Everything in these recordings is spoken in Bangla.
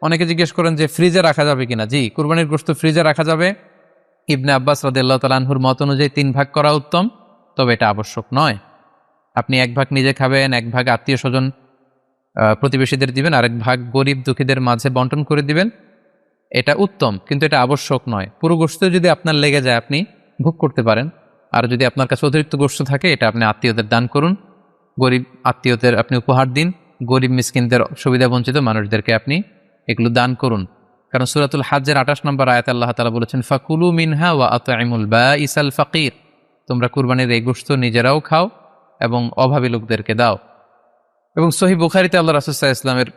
অনেকে জিজ্ঞেস করেন যে ফ্রিজে রাখা যাবে কিনা। জি, কুরবানির গোশত ফ্রিজে রাখা যাবে। ইবনে আব্বাস রাদিয়াল্লাহু তাআলা আনহুর মত অনুযায়ী 3 ভাগ করা উত্তম, তবে এটা আবশ্যক নয়। আপনি 1 ভাগ নিজে খাবেন, 1 ভাগ আত্মীয়-স্বজন প্রতিবেশীদের দিবেন, আরেক ভাগ গরিব দুঃখীদের মাঝে বন্টন করে দিবেন। এটা উত্তম, কিন্তু এটা আবশ্যক নয়। পুরো গোশত যদি আপনার লেগে যায় আপনি ভোগ করতে পারেন। আর যদি আপনার কাছে অতিরিক্ত গোশত থাকে এটা আপনি আত্মীয়দের দান করুন, গরিব আত্মীয়দের আপনি উপহার দিন, গরিব মিসকিনদের সুবিধাবঞ্চিত মানুষদেরকে আপনি এগুলো দান করুন। কারণ সূরাতুল হাজ্জের 28 নম্বর আয়াতে আল্লাহ তাআলা বলেছেন, ফাকুলু মিনহা ওয়া আত'ইমুল বাঈসাল ফাকির। তোমরা কুরবানির এই গোশত নিজেরাও খাও এবং অভাবী লোকদেরকে দাও। এবং সহিহ বুখারীতে আল্লাহ রাসূল সাল্লাল্লাহু আলাইহি ওয়াসাল্লামের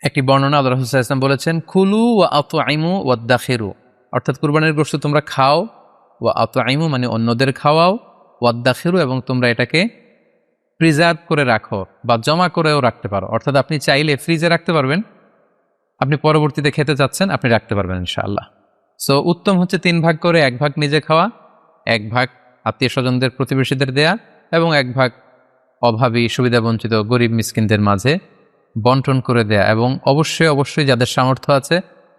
একটি বর্ণনা, আল্লাহ রাসূল সাল্লাল্লাহু আলাইহি ওয়াসাল্লাম বলেছেন, কুলু ওয়া আত'ইমু ওয়াদ্দাখিরু। অর্থাৎ কুরবানির গোশত তোমরা খাও, ওয়া আত'ইমু মানে অন্যদের খাওয়াও, ওয়াদ্দাখিরু এবং তোমরা এটাকে প্রিজার্ভ করে রাখো বা জমা করেও রাখতে পারো। অর্থাৎ আপনি চাইলে ফ্রিজে রাখতে পারবেন, আপনি পরবর্তীতে খেতে চাচ্ছেন আপনি রাখতে পারবেন ইনশাআল্লাহ। সো উত্তম হচ্ছে 3 ভাগ করে 1 ভাগ নিজে খাওয়া, 1 ভাগ আত্মীয়-স্বজনদের প্রতিবেশীদের দেয়া এবং 1 ভাগ অভাবী সুবিধাবঞ্চিত গরিব মিসকিনদের মাঝে বন্টন করে দেয়া। এবং অবশ্যই যাদের সামর্থ্য আছে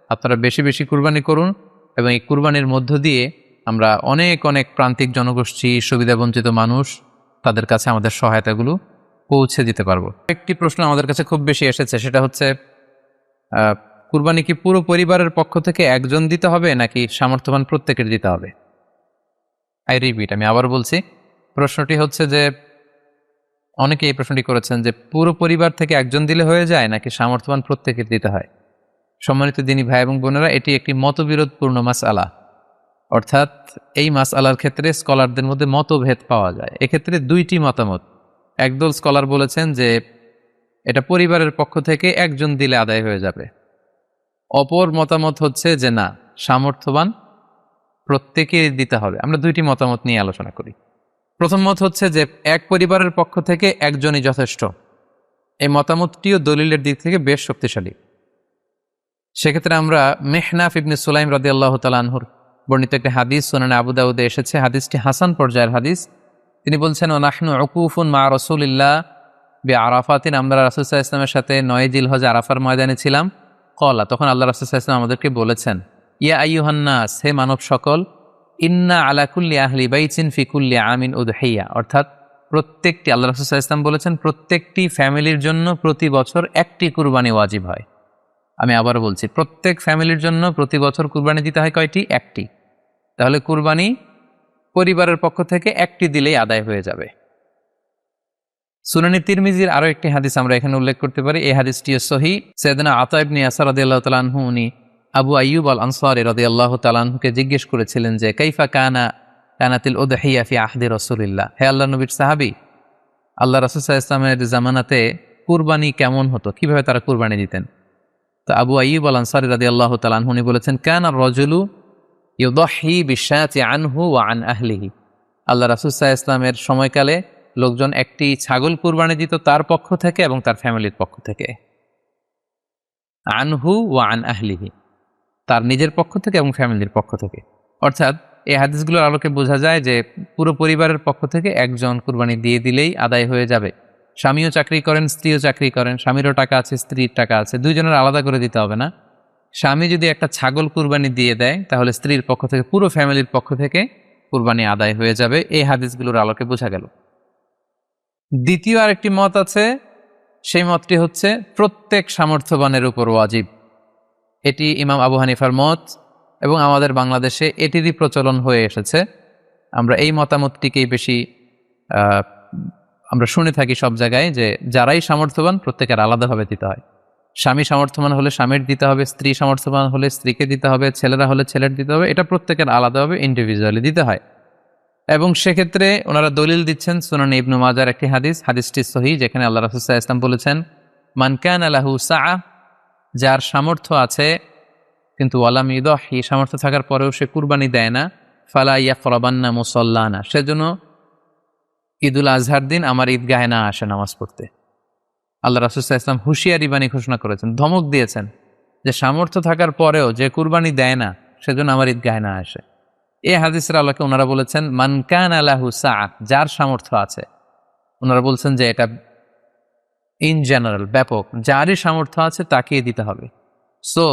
আপনারা বেশি বেশি কুরবানি করুন, এবং এই কুরবানির মধ্য দিয়ে আমরা অনেক প্রান্তিক জনগোষ্ঠী, সুবিধাবঞ্চিত মানুষ, তাদের কাছে আমাদের সহায়তাগুলো পৌঁছে দিতে পারবো। একটি প্রশ্ন আমাদের কাছে খুব বেশি এসেছে, সেটা হচ্ছে কুরবানি কি পুরো পরিবারের পক্ষ থেকে একজন দিতে হবে নাকি সামর্থ্যবান প্রত্যেকের দিতে হবে? আমি আবার বলছি, প্রশ্নটি হচ্ছে যে অনেকে এই প্রশ্নটি করেছেন যে পুরো পরিবার থেকে একজন দিলে হয়ে যায় নাকি সামর্থ্যবান প্রত্যেকের দিতে হয়। সম্মানিত দিনী ভাই এবং বোনেরা, এটি একটি মতবিরোধপূর্ণ মাসআলা। অর্থাৎ এই মাসআলার ক্ষেত্রে স্কলারদের মধ্যে মতভেদ পাওয়া যায়। এক্ষেত্রে 2টি মতামত। একদল স্কলার বলেছেন যে এটা পরিবারের পক্ষ থেকে একজন দিলে আদায় হয়ে যাবে। অপর মতামত হচ্ছে যে না, সামর্থ্যবান প্রত্যেকেই দিতে হবে। আমরা 2টি মতামত নিয়ে আলোচনা করি। প্রথম মত হচ্ছে যে এক পরিবারের পক্ষ থেকে একজনই যথেষ্ট। এই মতামতটিও দলিলের দিক থেকে বেশ শক্তিশালী। সেক্ষেত্রে আমরা মেহনাফ ইবনে সুলাইম রাদিয়াল্লাহু তাআলা আনহুর বর্ণিত একটি হাদিস সুনানে আবু দাউদে এসেছে, হাদিসটি হাসান পর্যায়ের হাদিস। তিনি বলছেন, ওয়া নাহনু উকুফুন মা রাসূলিল্লাহ বিআরাফাতিন। আমরা রাসূল সাল্লাল্লাহু আলাইহি ওয়াসাল্লামের সাথে 9 জিলহজ আরাফার ময়দানে ছিলাম। ক্বালা, তখন আল্লাহ রাসূল সাল্লাল্লাহু আলাইহি ওয়াসাল্লাম আমাদেরকে বলেছেন, ইয়া আইয়ুহান নাস, হে মানব সকল, ইন্না আলা কুল্লি আহলি বাইতিন ফি কুল্লি আমিন উদহিয়া। অর্থাৎ প্রত্যেকটি, আল্লাহ রাসূল সাল্লাল্লাহু আলাইহি ওয়াসাল্লাম বলেছেন, প্রত্যেকটি ফ্যামিলির জন্য প্রতি বছর একটি কুরবানি ওয়াজিব হয়। আমি আবার বলছি, প্রত্যেক ফ্যামিলির জন্য প্রতি বছর কুরবানি দিতে হয় কয়টি? একটি। তাহলে কুরবানি পরিবারের পক্ষ থেকে একটি দিলেই আদায় হয়ে যাবে। সুনানি তিরমিজির আরো একটি হাদিস আমরা এখানে উল্লেখ করতে পারি। এই হাদিসটিও সহিহ। সাইয়েদনা আতা ইবনে ইয়াসার রাদিয়াল্লাহু তাআলা আনহু উনি আবু আইয়ুব আল আনসারী রাদিয়াল্লাহু তাআলা আনহুকে জিজ্ঞেস করেছিলেন যে কাইফা কানাতিল উদহিয়া ফি আহদি রাসূলিল্লাহ। হে আল্লাহর নবীর সাহাবী, আল্লাহ রাসূল সাল্লাল্লাহু আলাইহি ওয়াসাল্লামের জামানাতে কুরবানি কেমন হতো, কিভাবে তারা কুরবানি দিতেন? তো আবু আইয়ুব আল আনসারী রাদিয়াল্লাহু তাআলা আনহু উনি বলেছেন, কানা আর-রাজুলু ইউদহি বিশাতি আনহু ওয়া আন আহলিহি। আল্লাহ রাসূল সাল্লাল্লাহু আলাইহি ওয়াসাল্লামের সময়কালে লোকজন একটি ছাগল কুরবানি দিত তার পক্ষ থেকে এবং তার ফ্যামিলির পক্ষ থেকে। আনহু ওয়া আন আহলিহি, তার নিজের পক্ষ থেকে এবং ফ্যামিলির পক্ষ থেকে। অর্থাৎ এই হাদিসগুলোর আলোকে বোঝা যায় যে পুরো পরিবারের পক্ষ থেকে একজন কুরবানি দিয়ে দিলেই আদায় হয়ে যাবে। স্বামীও চাকরি করেন, স্ত্রীও চাকরি করেন, স্বামীরও টাকা আছে, স্ত্রীর টাকা আছে, দুইজনের আলাদা করে দিতে হবে না। স্বামী যদি একটা ছাগল কুরবানি দিয়ে দেয় তাহলে স্ত্রীর পক্ষ থেকে, পুরো ফ্যামিলির পক্ষ থেকে কুরবানি আদায় হয়ে যাবে। এই হাদিসগুলোর আলোকে বোঝা গেল। দ্বিতীয় আরেকটি মত আছে, সেই মতটি হচ্ছে প্রত্যেক সামর্থ্যবানের উপর ওয়াজিব। এটি ইমাম আবু হানিফার মত এবং আমাদের বাংলাদেশে এটিরই প্রচলন হয়ে এসেছে। আমরা এই মতামতটিকেই বেশি আমরা শুনে থাকি সব জায়গায়, যে যারাই সামর্থ্যবান প্রত্যেকের আলাদাভাবে দিতে হয়। স্বামী সামর্থ্যবান হলে স্বামীর দিতে হবে, স্ত্রী সামর্থ্যবান হলে স্ত্রীকে দিতে হবে, ছেলেরা হলে ছেলের দিতে হবে। এটা প্রত্যেকের আলাদাভাবে ইন্ডিভিজুয়ালি দিতে হয়। এবং সেক্ষেত্রে ওনারা দলিল দিচ্ছেন সুনান ইবনু মাজার একটি হাদিস, হাদিসটি সহিহ, যেখানে আল্লাহ রাসূল সাল্লাল্লাহু আলাইহি ওয়াসাল্লাম বলেছেন, মান কানা লাহু সাআ, যার সামর্থ্য আছে কিন্তু ওয়ালাম ইউদহি, সামর্থ্য থাকার পরেও সে কুরবানি দেয় না, ফালা ইয়াকরাবান্না মুসাল্লানা, সেজন্য ঈদুল আজহার দিন আমার ঈদগাহে না আসে নামাজ পড়তে। আল্লাহ রাসূল সাল্লাল্লাহু আলাইহি ওয়াসাল্লাম হুঁশিয়ারি বাণী ঘোষণা করেছেন, ধমক দিয়েছেন যে সামর্থ্য থাকার পরেও যে কুরবানি দেয় না সেজন্য আমার ঈদগাহে না আসে। এই হাদিসের আলোকে ওনারা বলেছেন মান কানা লাহু সাআ, যার সামর্থ্য আছে। ওনারা বলছেন যে এটা ইন জেনারেল, ব্যাপক, যারই সামর্থ্য আছে তাকেই দিতে হবে। সো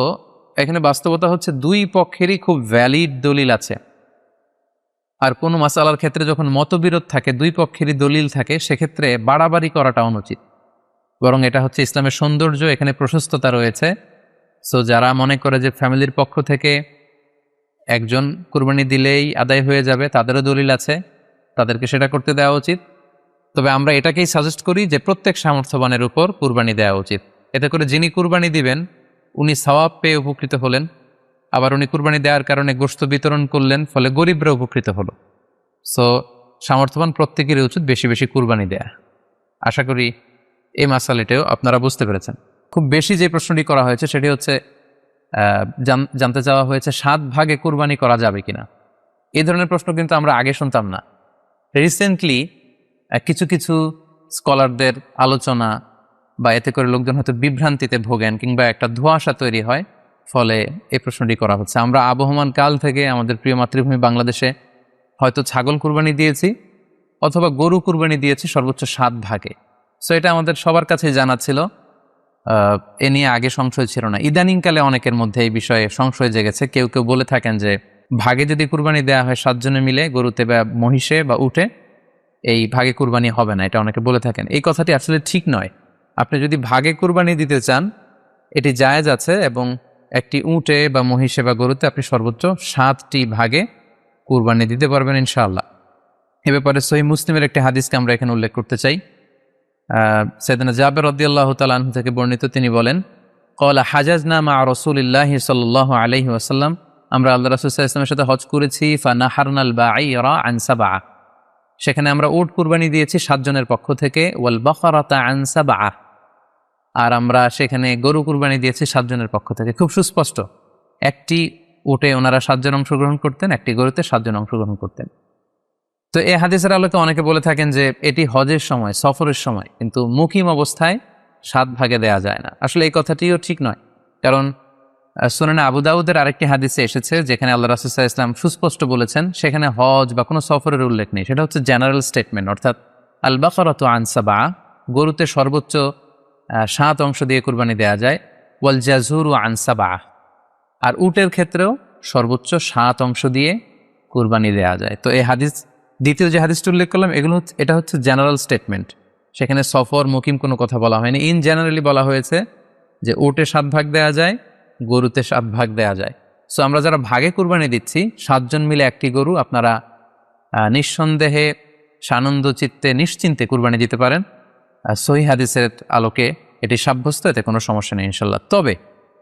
এখানে বাস্তবতা হচ্ছে দুই পক্ষেরই খুব ভ্যালিড দলিল আছে। আর কোনো মাসালার ক্ষেত্রে যখন মতবিরোধ থাকে, দুই পক্ষেরই দলিল থাকে, সেক্ষেত্রে বাড়াবাড়ি করাটা অনুচিত। বরং এটা হচ্ছে ইসলামের সৌন্দর্য, এখানে প্রশস্ততা রয়েছে। সো যারা মনে করে যে ফ্যামিলির পক্ষ থেকে একজন কুরবানি দিলেই আদায় হয়ে যাবে, তাদেরও দলিল আছে, তাদেরকে সেটা করতে দেওয়া উচিত। তবে আমরা এটাকেই সাজেস্ট করি যে প্রত্যেক সামর্থ্যবানের উপর কুরবানি দেওয়া উচিত। এতে করে যিনি কুরবানি দিবেন উনি সওয়াব পেয়ে উপকৃত হলেন, আবার উনি কুরবানি দেওয়ার কারণে গোশত বিতরণ করলেন, ফলে গরিবরা উপকৃত হলো। সো সামর্থ্যবান প্রত্যেকেরই উচিত বেশি বেশি কুরবানি দেয়া। আশা করি এই মাসালাটাও আপনারা বুঝতে পেরেছেন। খুব বেশি যে প্রশ্নটি করা হয়েছে সেটি হচ্ছে জানতে চাওয়া হয়েছে 7 ভাগে কুরবানি করা যাবে কিনা। এই ধরনের প্রশ্ন কিন্তু আমরা আগে শুনতাম না। রিসেন্টলি কিছু কিছু স্কলারদের আলোচনা বা এতে করে লোকজন হয়তো বিভ্রান্তিতে ভোগেন কিংবা একটা ধোঁয়াশা তৈরি হয়, ফলে এই প্রশ্নটি করা হচ্ছে। আমরা আবহমান কাল থেকে আমাদের প্রিয় মাতৃভূমি বাংলাদেশে হয়তো ছাগল কুরবানি দিয়েছি অথবা গরু কুরবানি দিয়েছি সর্বোচ্চ 7 ভাগে। সো এটা আমাদের সবার কাছেই জানা ছিল, এ নিয়ে আগে সংশয় ছিল না। ইদানিংকালে অনেকের মধ্যে এই বিষয়ে সংশয় জেগেছে। কেউ কেউ বলে থাকেন যে ভাগে যদি কুরবানি দেওয়া হয় 7 জনে মিলে, গরুতে বা মহিষে বা উটে, এই ভাগে কুরবানি হবে না, এটা অনেকে বলে থাকেন। এই কথাটি আসলে ঠিক নয়। আপনি যদি ভাগে কুরবানি দিতে চান এটি জায়েজ আছে, এবং একটি উটে বা মহিষে বা গরুতে আপনি সর্বোচ্চ 7টি ভাগে কুরবানি দিতে পারবেন ইনশাআল্লাহ। এ ব্যাপারে সহিহ মুসলিমের একটি হাদিসকে আমরা এখানে উল্লেখ করতে চাই। সাইয়েদনা জাবের রাদিয়াল্লাহু তাআলা আনহু থেকে বর্ণিত, তিনি বলেন, ক্বালা হাজাজনা মা রাসূলিল্লাহি সাল্লাল্লাহু আলাইহি ওয়াসাল্লাম, আমরা আল্লাহর রাসূল সাল্লাল্লাহু আলাইহি ওয়াসাল্লামের সাথে হজ করেছি। ফানাহারনাল বাঈরা আন সাবআ, সেখানে আমরা উট কুরবানি দিয়েছি 7 জনের পক্ষ থেকে। ওয়াল বাকারাতা আন সাবআ, আর আমরা সেখানে গরু কুরবানি দিয়েছি 7 জনের পক্ষ থেকে। খুব সুস্পষ্ট, একটি উটে ওনারা 7 জন অংশগ্রহণ করতেন, একটি গরুতে 7 জন অংশগ্রহণ করতেন। তো এই হাদিসের আলোকে অনেকে বলে থাকেন যে এটি হজের সময়, সফরের সময়, কিন্তু মুকিম অবস্থায় 7 ভাগে দেয়া যায় না। আসলে এই কথাটিও ঠিক নয়, কারণ সুনানে আবু দাউদের আরেকটি হাদিসে এসেছে যেখানে আল্লাহ রাসূল সাল্লাল্লাহু আলাইহি ওয়াসাল্লাম সুস্পষ্ট বলেছেন, সেখানে হজ বা কোনো সফরের উল্লেখ নেই। সেটা হচ্ছে জেনারেল স্টেটমেন্ট, অর্থাৎ আল বাকারাতু আন সাবআ, গরুতে সর্বোচ্চ 7 অংশ দিয়ে কুরবানি দেয়া যায়। ওয়াল জাযুরু আন সাবআ, আর উটের ক্ষেত্রেও সর্বোচ্চ 7 অংশ দিয়ে কুরবানি দেয়া যায়। তো এই হাদিস, দ্বিতীয় যে হাদিসটি উল্লেখ করলাম, এটা হচ্ছে জেনারেল স্টেটমেন্ট। সেখানে সফর মুকিম কোনো কথা বলা হয়নি। ইন জেনারেলি বলা হয়েছে যে উটে 7 ভাগ দেয়া যায়, গরুতে 7 ভাগ দেয়া যায়। সো আমরা যারা ভাগে কুরবানি দিচ্ছি 7 জন মিলে একটি গরু, আপনারা নিঃসন্দেহে সানন্দ চিত্তে নিশ্চিন্তে কুরবানি দিতে পারেন। সহিহ হাদিসের আলোকে এটি সাব্যস্ত, এতে কোনো সমস্যা নেই ইনশাল্লাহ। তবে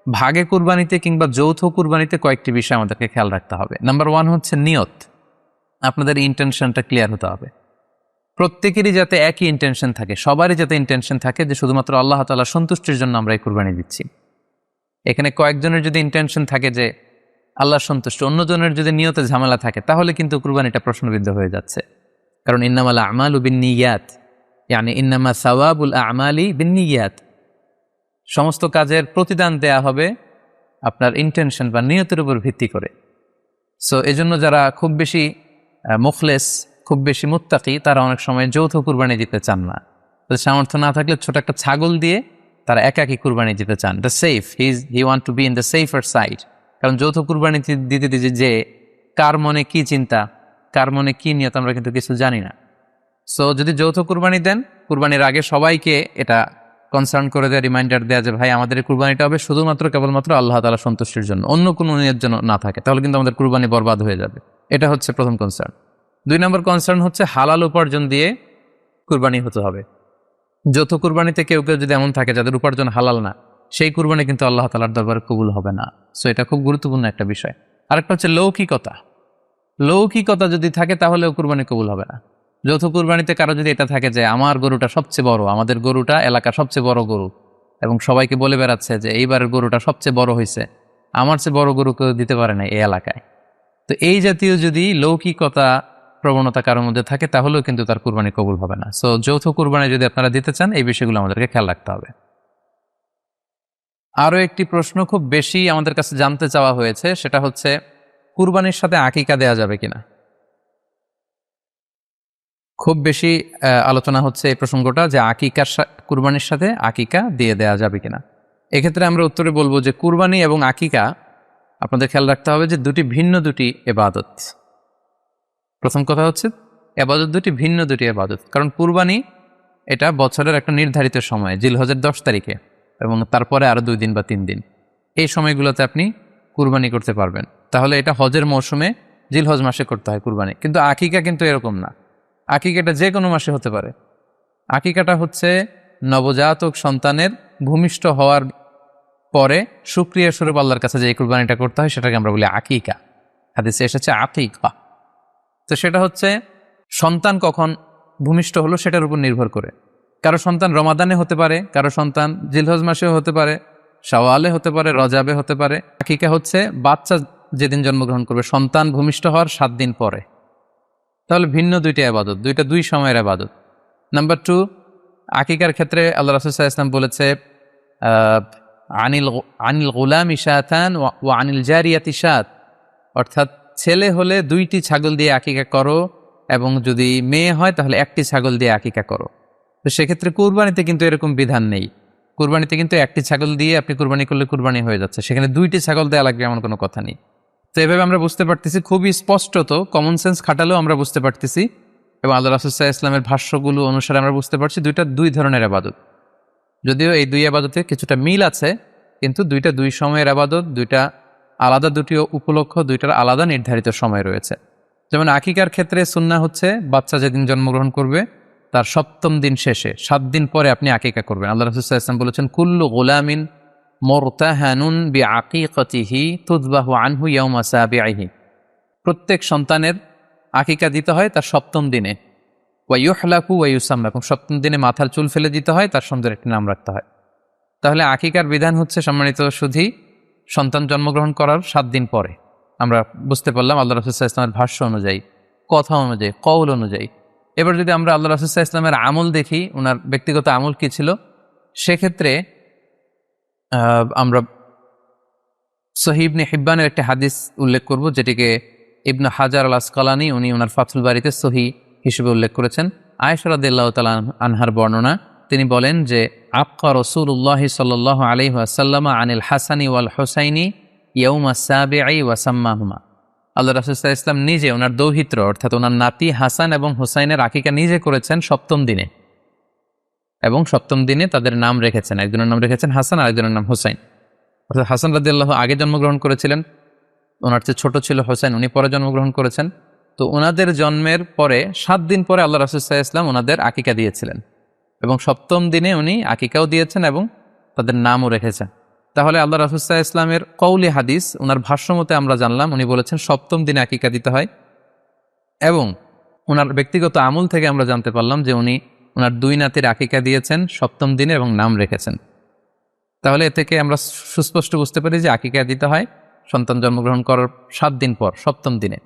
ভাগে কুরবানিতে কিংবা যৌথ কুরবানিতে কয়েকটি বিষয় আমাদেরকে খেয়াল রাখতে হবে। নাম্বার 1 হচ্ছে নিয়ত। আপনাদের ইন্টেনশনটা ক্লিয়ার হতে হবে। প্রত্যেকেরই যাতে একই ইন্টেনশন থাকে, সবারই যাতে ইন্টেনশন থাকে যে শুধুমাত্র আল্লাহ তাআলার সন্তুষ্টির জন্য আমরা এই কুরবানি দিচ্ছি। এখানে কয়েকজনের যদি ইন্টেনশন থাকে যে আল্লাহর সন্তুষ্টি, অন্যজনের যদি নিয়তে ঝামেলা থাকে, তাহলে কিন্তু কুরবানিটা প্রশ্নবিদ্ধ হয়ে যাচ্ছে। কারণ ইন্নামাল আমালু বিন্নিয়াত, ইয়ানি ইন্নামা সাওয়াবুল আমালি বিন্নিয়াত, সমস্ত কাজের প্রতিদান দেয়া হবে আপনার ইন্টেনশন বা নিয়তের উপর ভিত্তি করে। সো এজন্য যারা খুব বেশি মুখলেস, খুব বেশি মুত্তাকি, তারা অনেক সময় যৌথ কুরবানি দিতে চান না। তাদের সামর্থ্য না থাকলে ছোট একটা ছাগল দিয়ে তারা একাকী কুরবানি দিতে চান। The safe, he want to be in the safer side. কারণ যৌথ কুরবানি দিতে দিতে যে কার মনে কি চিন্তা, কার মনে কি নিয়ত, আমরা কিন্তু কিছু জানি না। সো যদি যৌথ কুরবানি দেন, কুরবানির আগে সবাইকে এটা কনসার্ন করে দেওয়া, রিমাইন্ডার দেওয়া যে ভাই আমাদের এই কুরবানিটা হবে শুধুমাত্র কেবলমাত্র আল্লাহ তাআলা সন্তুষ্টির জন্য, অন্য কোনো নিয়তের জন্য না থাকে, তাহলে কিন্তু আমাদের কুরবানি বরবাদ হয়ে যাবে। এটা হচ্ছে প্রথম কনসার্ন। 2 নম্বর কনসার্ন হচ্ছে হালাল উপার্জন দিয়ে কুরবানি হতে হবে। যৌথ কুরবানিতে কেউ কেউ যদি এমন থাকে যাদের উপার্জন হালাল না, সেই কুরবানি কিন্তু আল্লাহ তাআলার দরবারে কবুল হবে না। সো এটা খুব গুরুত্বপূর্ণ একটা বিষয়। আরেকটা হচ্ছে লৌকিকতা। লৌকিকতা যদি থাকে তাহলেও কুরবানি কবুল হবে না। যৌথ কুরবানিতে কারো যদি এটা থাকে যে আমার গরুটা সবচেয়ে বড়, আমাদের গরুটা এলাকার সবচেয়ে বড় গরু, এবং সবাইকে বলে বেড়াচ্ছে যে এইবারের গরুটা সবচেয়ে বড় হয়েছে, আমার চেয়ে বড় গরু কেউ দিতে পারে না এই এলাকায়। তো এই জাতীয় যদি লৌকিকতা প্রবণতা কারোর মধ্যে থাকে, তাহলেও কিন্তু তার কুরবানি কবুল হবে না। সো যৌথ কুরবানি যদি আপনারা দিতে চান, এই বিষয়গুলো আমাদেরকে খেয়াল রাখতে হবে। আরও একটি প্রশ্ন খুব বেশি আমাদের কাছে জানতে চাওয়া হয়েছে, সেটা হচ্ছে কুরবানির সাথে আকিকা দেয়া যাবে কিনা। খুব বেশি আলোচনা হচ্ছে এই প্রসঙ্গটা যে কুরবানির সাথে আকিকা দিয়ে দেয়া যাবে কিনা। এক্ষেত্রে আমরা উত্তরে বলবো যে কুরবানি এবং আকিকা আপনাদের খেয়াল রাখতে হবে যে দুটি এবাদত। প্রথম কথা হচ্ছে এবাদত ভিন্ন দুটি এবাদত। কারণ কুরবানি এটা বছরের একটা নির্ধারিত সময়, জিলহজের 10 তারিখে, এবং তারপরে আরো 2 দিন বা 3 দিন, এই সময়গুলোতে আপনি কুরবানি করতে পারবেন। তাহলে এটা হজের মৌসুমে জিলহজ মাসে করতে হয় কুরবানি। কিন্তু আকিকা কিন্তু এরকম না। আকিকাটা যে কোনো মাসে হতে পারে। আকিকাটা হচ্ছে নবজাতক সন্তানের ভূমিষ্ঠ হওয়ার পরে শুকরিয়া স্বরূপ আল্লাহর কাছে যে কুরবানিটা করতে হয় সেটাকে আমরা বলি আকিকা। হাদিসে এসেছে আকিকা। তো সেটা হচ্ছে সন্তান কখন ভূমিষ্ঠ হলো সেটার উপর নির্ভর করে। কারো সন্তান রমাদানে হতে পারে, কারো সন্তান জিলহজ মাসেও হতে পারে, শাওয়ালে হতে পারে, রজাবে হতে পারে। আকিকা হচ্ছে বাচ্চা যেদিন জন্মগ্রহণ করবে, সন্তান ভূমিষ্ঠ হওয়ার 7 দিন পরে। তাহলে ভিন্ন দুইটা আবাদত, দুই সময়ের আবাদত। নাম্বার 2, আকিকার ক্ষেত্রে আল্লাহ রাসূল সাল্লাল্লাহু আলাইহি ওয়াসাল্লাম বলেছে আনিল গুলামি শাতান ওয়া আনিল জারিয়াতি শাত, অর্থাৎ ছেলে হলে 2টি ছাগল দিয়ে আকিকা করো, এবং যদি মেয়ে হয় তাহলে 1টি ছাগল দিয়ে আকিকা করো। তো সেক্ষেত্রে কুরবানিতে কিন্তু এরকম বিধান নেই। কুরবানিতে কিন্তু 1টি ছাগল দিয়ে আপনি কুরবানি করলে কুরবানি হয়ে যাচ্ছে, সেখানে 2টি ছাগল দেওয়া লাগবে এমন কোনো কথা নেই। তো এভাবে আমরা বুঝতে পারতেছি, খুবই স্পষ্টত কমন সেন্স খাটালেও আমরা বুঝতে পারতেছি, এবং আল্লাহ রাসূল সাল্লাল্লাহু আলাইহি ওয়াসাল্লামের ভাষ্যগুলো অনুসারে আমরা বুঝতে পারছি দুই ধরনের আবাদত। যদিও এই 2 আবাদতে কিছুটা মিল আছে, কিন্তু 2 সময়ের আবাদত, আলাদা 2টি উপলক্ষ, 2টার আলাদা নির্ধারিত সময় রয়েছে। যেমন আকিকার ক্ষেত্রে সুন্নাহ হচ্ছে বাচ্চা যেদিন জন্মগ্রহণ করবে তার 7ম দিন শেষে 7 দিন পরে আপনি আকিকা করবেন। আল্লাহ রাসূল সাল্লাল্লাহু আলাইহি ওয়াসাল্লাম বলেছেন, কুল্লু গুলামিন মুরতাহানুন বিআকিকাতিহি তুযবাহু আনহু ইয়াওমা সাবিহি। প্রত্যেক সন্তানের আকিকা দিতে হয় তার 7ম দিনে। ওয়া ইউহলাকু ওয়া ইউসাম্মা, এবং 7ম দিনে মাথার চুল ফেলে দিতে হয়, তার সুন্দর একটি নাম রাখতে হয়। তাহলে আকিকার বিধান হচ্ছে সম্মানিত সুধী সন্তান জন্মগ্রহণ করার 7 দিন পরে। আমরা বুঝতে পারলাম আল্লাহ রাসূল সাল্লাল্লাহু আলাইহি ওয়াসাল্লামের ভাষ্য অনুযায়ী, কথা অনুযায়ী, কওল অনুযায়ী। এবার যদি আমরা আল্লাহ রাসূল সাল্লাল্লাহু আলাইহি ওয়াসাল্লামের আমল দেখি, ওনার ব্যক্তিগত আমল কি ছিল, সেক্ষেত্রে আমরা সহিহ ইবনে হিব্বানের একটি হাদিস উল্লেখ করব, যেটিকে ইবনে হাজার আল আসকালানী উনি ওনার ফাথুল বারিতে সহিহ হিসেবে উল্লেখ করেছেন। আয়েশা রাদিয়াল্লাহু তাআলা আনহার বর্ণনা, তিনি বলেন যে আক্কা রাসূলুল্লাহ সাল্লাল্লাহু আলাইহি ওয়াসাল্লাম আনিল হাসানি ওয়াল হুসাইনি ইয়াউমা সাবিঈ ওয়া সাম্মাহুমা। আল্লাহ রাসূল সাল্লাল্লাহু আলাইহি ওয়াসাল্লাম নিজে ওনার দৌহিত্র অর্থাৎ ওনার নাতি হাসান এবং হুসাইনের আকিকা নিজে করেছেন 7ম দিনে, এবং 7ম দিনে তাদের নাম রেখেছেন। একজনের নাম রেখেছেন হাসান, আরেকজনের নাম হুসাইন। অর্থাৎ হাসান রাদিয়াল্লাহু আগে জন্মগ্রহণ করেছিলেন, ওনার চেয়ে ছোট ছিল হুসাইন, উনি পরে জন্মগ্রহণ করেছেন। তো ওনাদের জন্মের পরে 7 দিন পরে আল্লাহ রাসূল সাল্লাল্লাহু আলাইহি ওয়াসাল্লাম ওনাদের আকিকা দিয়েছিলেন, এবং 7ম দিনে উনি আকিকাও দিয়েছেন এবং তাদের নামও রেখেছেন। তাহলে আল্লাহ রাসূল সাল্লাল্লাহু আলাইহি ওয়াসাল্লামের কওলি হাদিস, ওনার ভাষ্যমতে আমরা জানলাম উনি বলেছেন 7ম দিনে আকিকা দিতে হয়, এবং ওনার ব্যক্তিগত আমল থেকে আমরা জানতে পারলাম যে উনি ওনার 2 নাতির আকিকা দিয়েছেন 7ম দিনে এবং নাম রেখেছেন। তাহলে এ থেকে আমরা সুস্পষ্ট বুঝতে পারি যে আকিকা দিতে হয় সন্তান জন্মগ্রহণ করার 7 দিন পর, 7ম দিনে।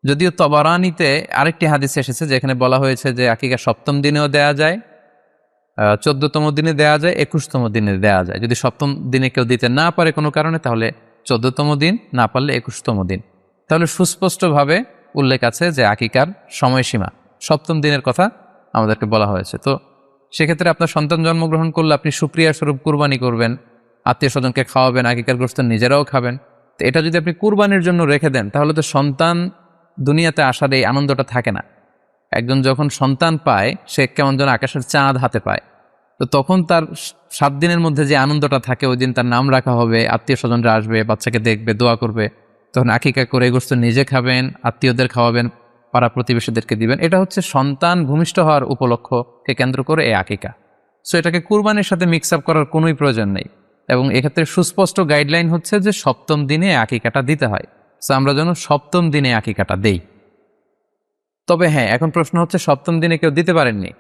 যদিও তবারানীতে আরেকটি হাদিস এসেছে যেখানে বলা হয়েছে যে আকিকা 7ম দিনেও দেয়া যায়, 14তম দিনে দেয়া যায়, 21তম দিনে দেয়া যায়। যদি 7ম দিনে কেউ দিতে না পারে কোনো কারণে, তাহলে 14তম দিন, না পারলে 21তম দিন। তাহলে সুস্পষ্টভাবে উল্লেখ আছে যে আকিকার সময়সীমা 7ম দিনের কথা আমাদেরকে বলা হয়েছে। তো সেক্ষেত্রে আপনার সন্তান জন্মগ্রহণ করলে আপনি শুকরিয়া স্বরূপ কুরবানি করবেন, আত্মীয় স্বজনকে খাওয়াবেন, আকিকার গোশত নিজেরাও খাবেন। তো এটা যদি আপনি কুরবানির জন্য রেখে দেন, তাহলে তো সন্তান দুনিয়াতে আসার এই আনন্দটা থাকে না। একজন যখন সন্তান পায়, সে কেমন যেন আকাশের চাঁদ হাতে পায়। তো তখন তার 7 দিনের মধ্যে যে আনন্দটা থাকে, ওই দিন তার নাম রাখা হবে, আত্মীয় স্বজনরা আসবে, বাচ্চাকে দেখবে, দোয়া করবে, তখন আকিকা করে গোশত নিজে খাবেন, আত্মীয়দের খাওয়াবেন, পাড়া প্রতিবেশীদেরকে দিবেন। এটা হচ্ছে সন্তান ভূমিষ্ঠ হওয়ার উপলক্ষকে কেন্দ্র করে এই আকিকা। সো এটাকে কুরবানির সাথে মিক্স আপ করার কোনোই প্রয়োজন নেই, এবং এক্ষেত্রে সুস্পষ্ট গাইডলাইন হচ্ছে যে 7ম দিনে আকিকাটা দিতে হয়। সো আমরা যেন 7ম দিনে আকিকাটা দেই। তবে হ্যাঁ, এখন প্রশ্ন হচ্ছে 7ম দিনে কেউ দিতে পারেননি,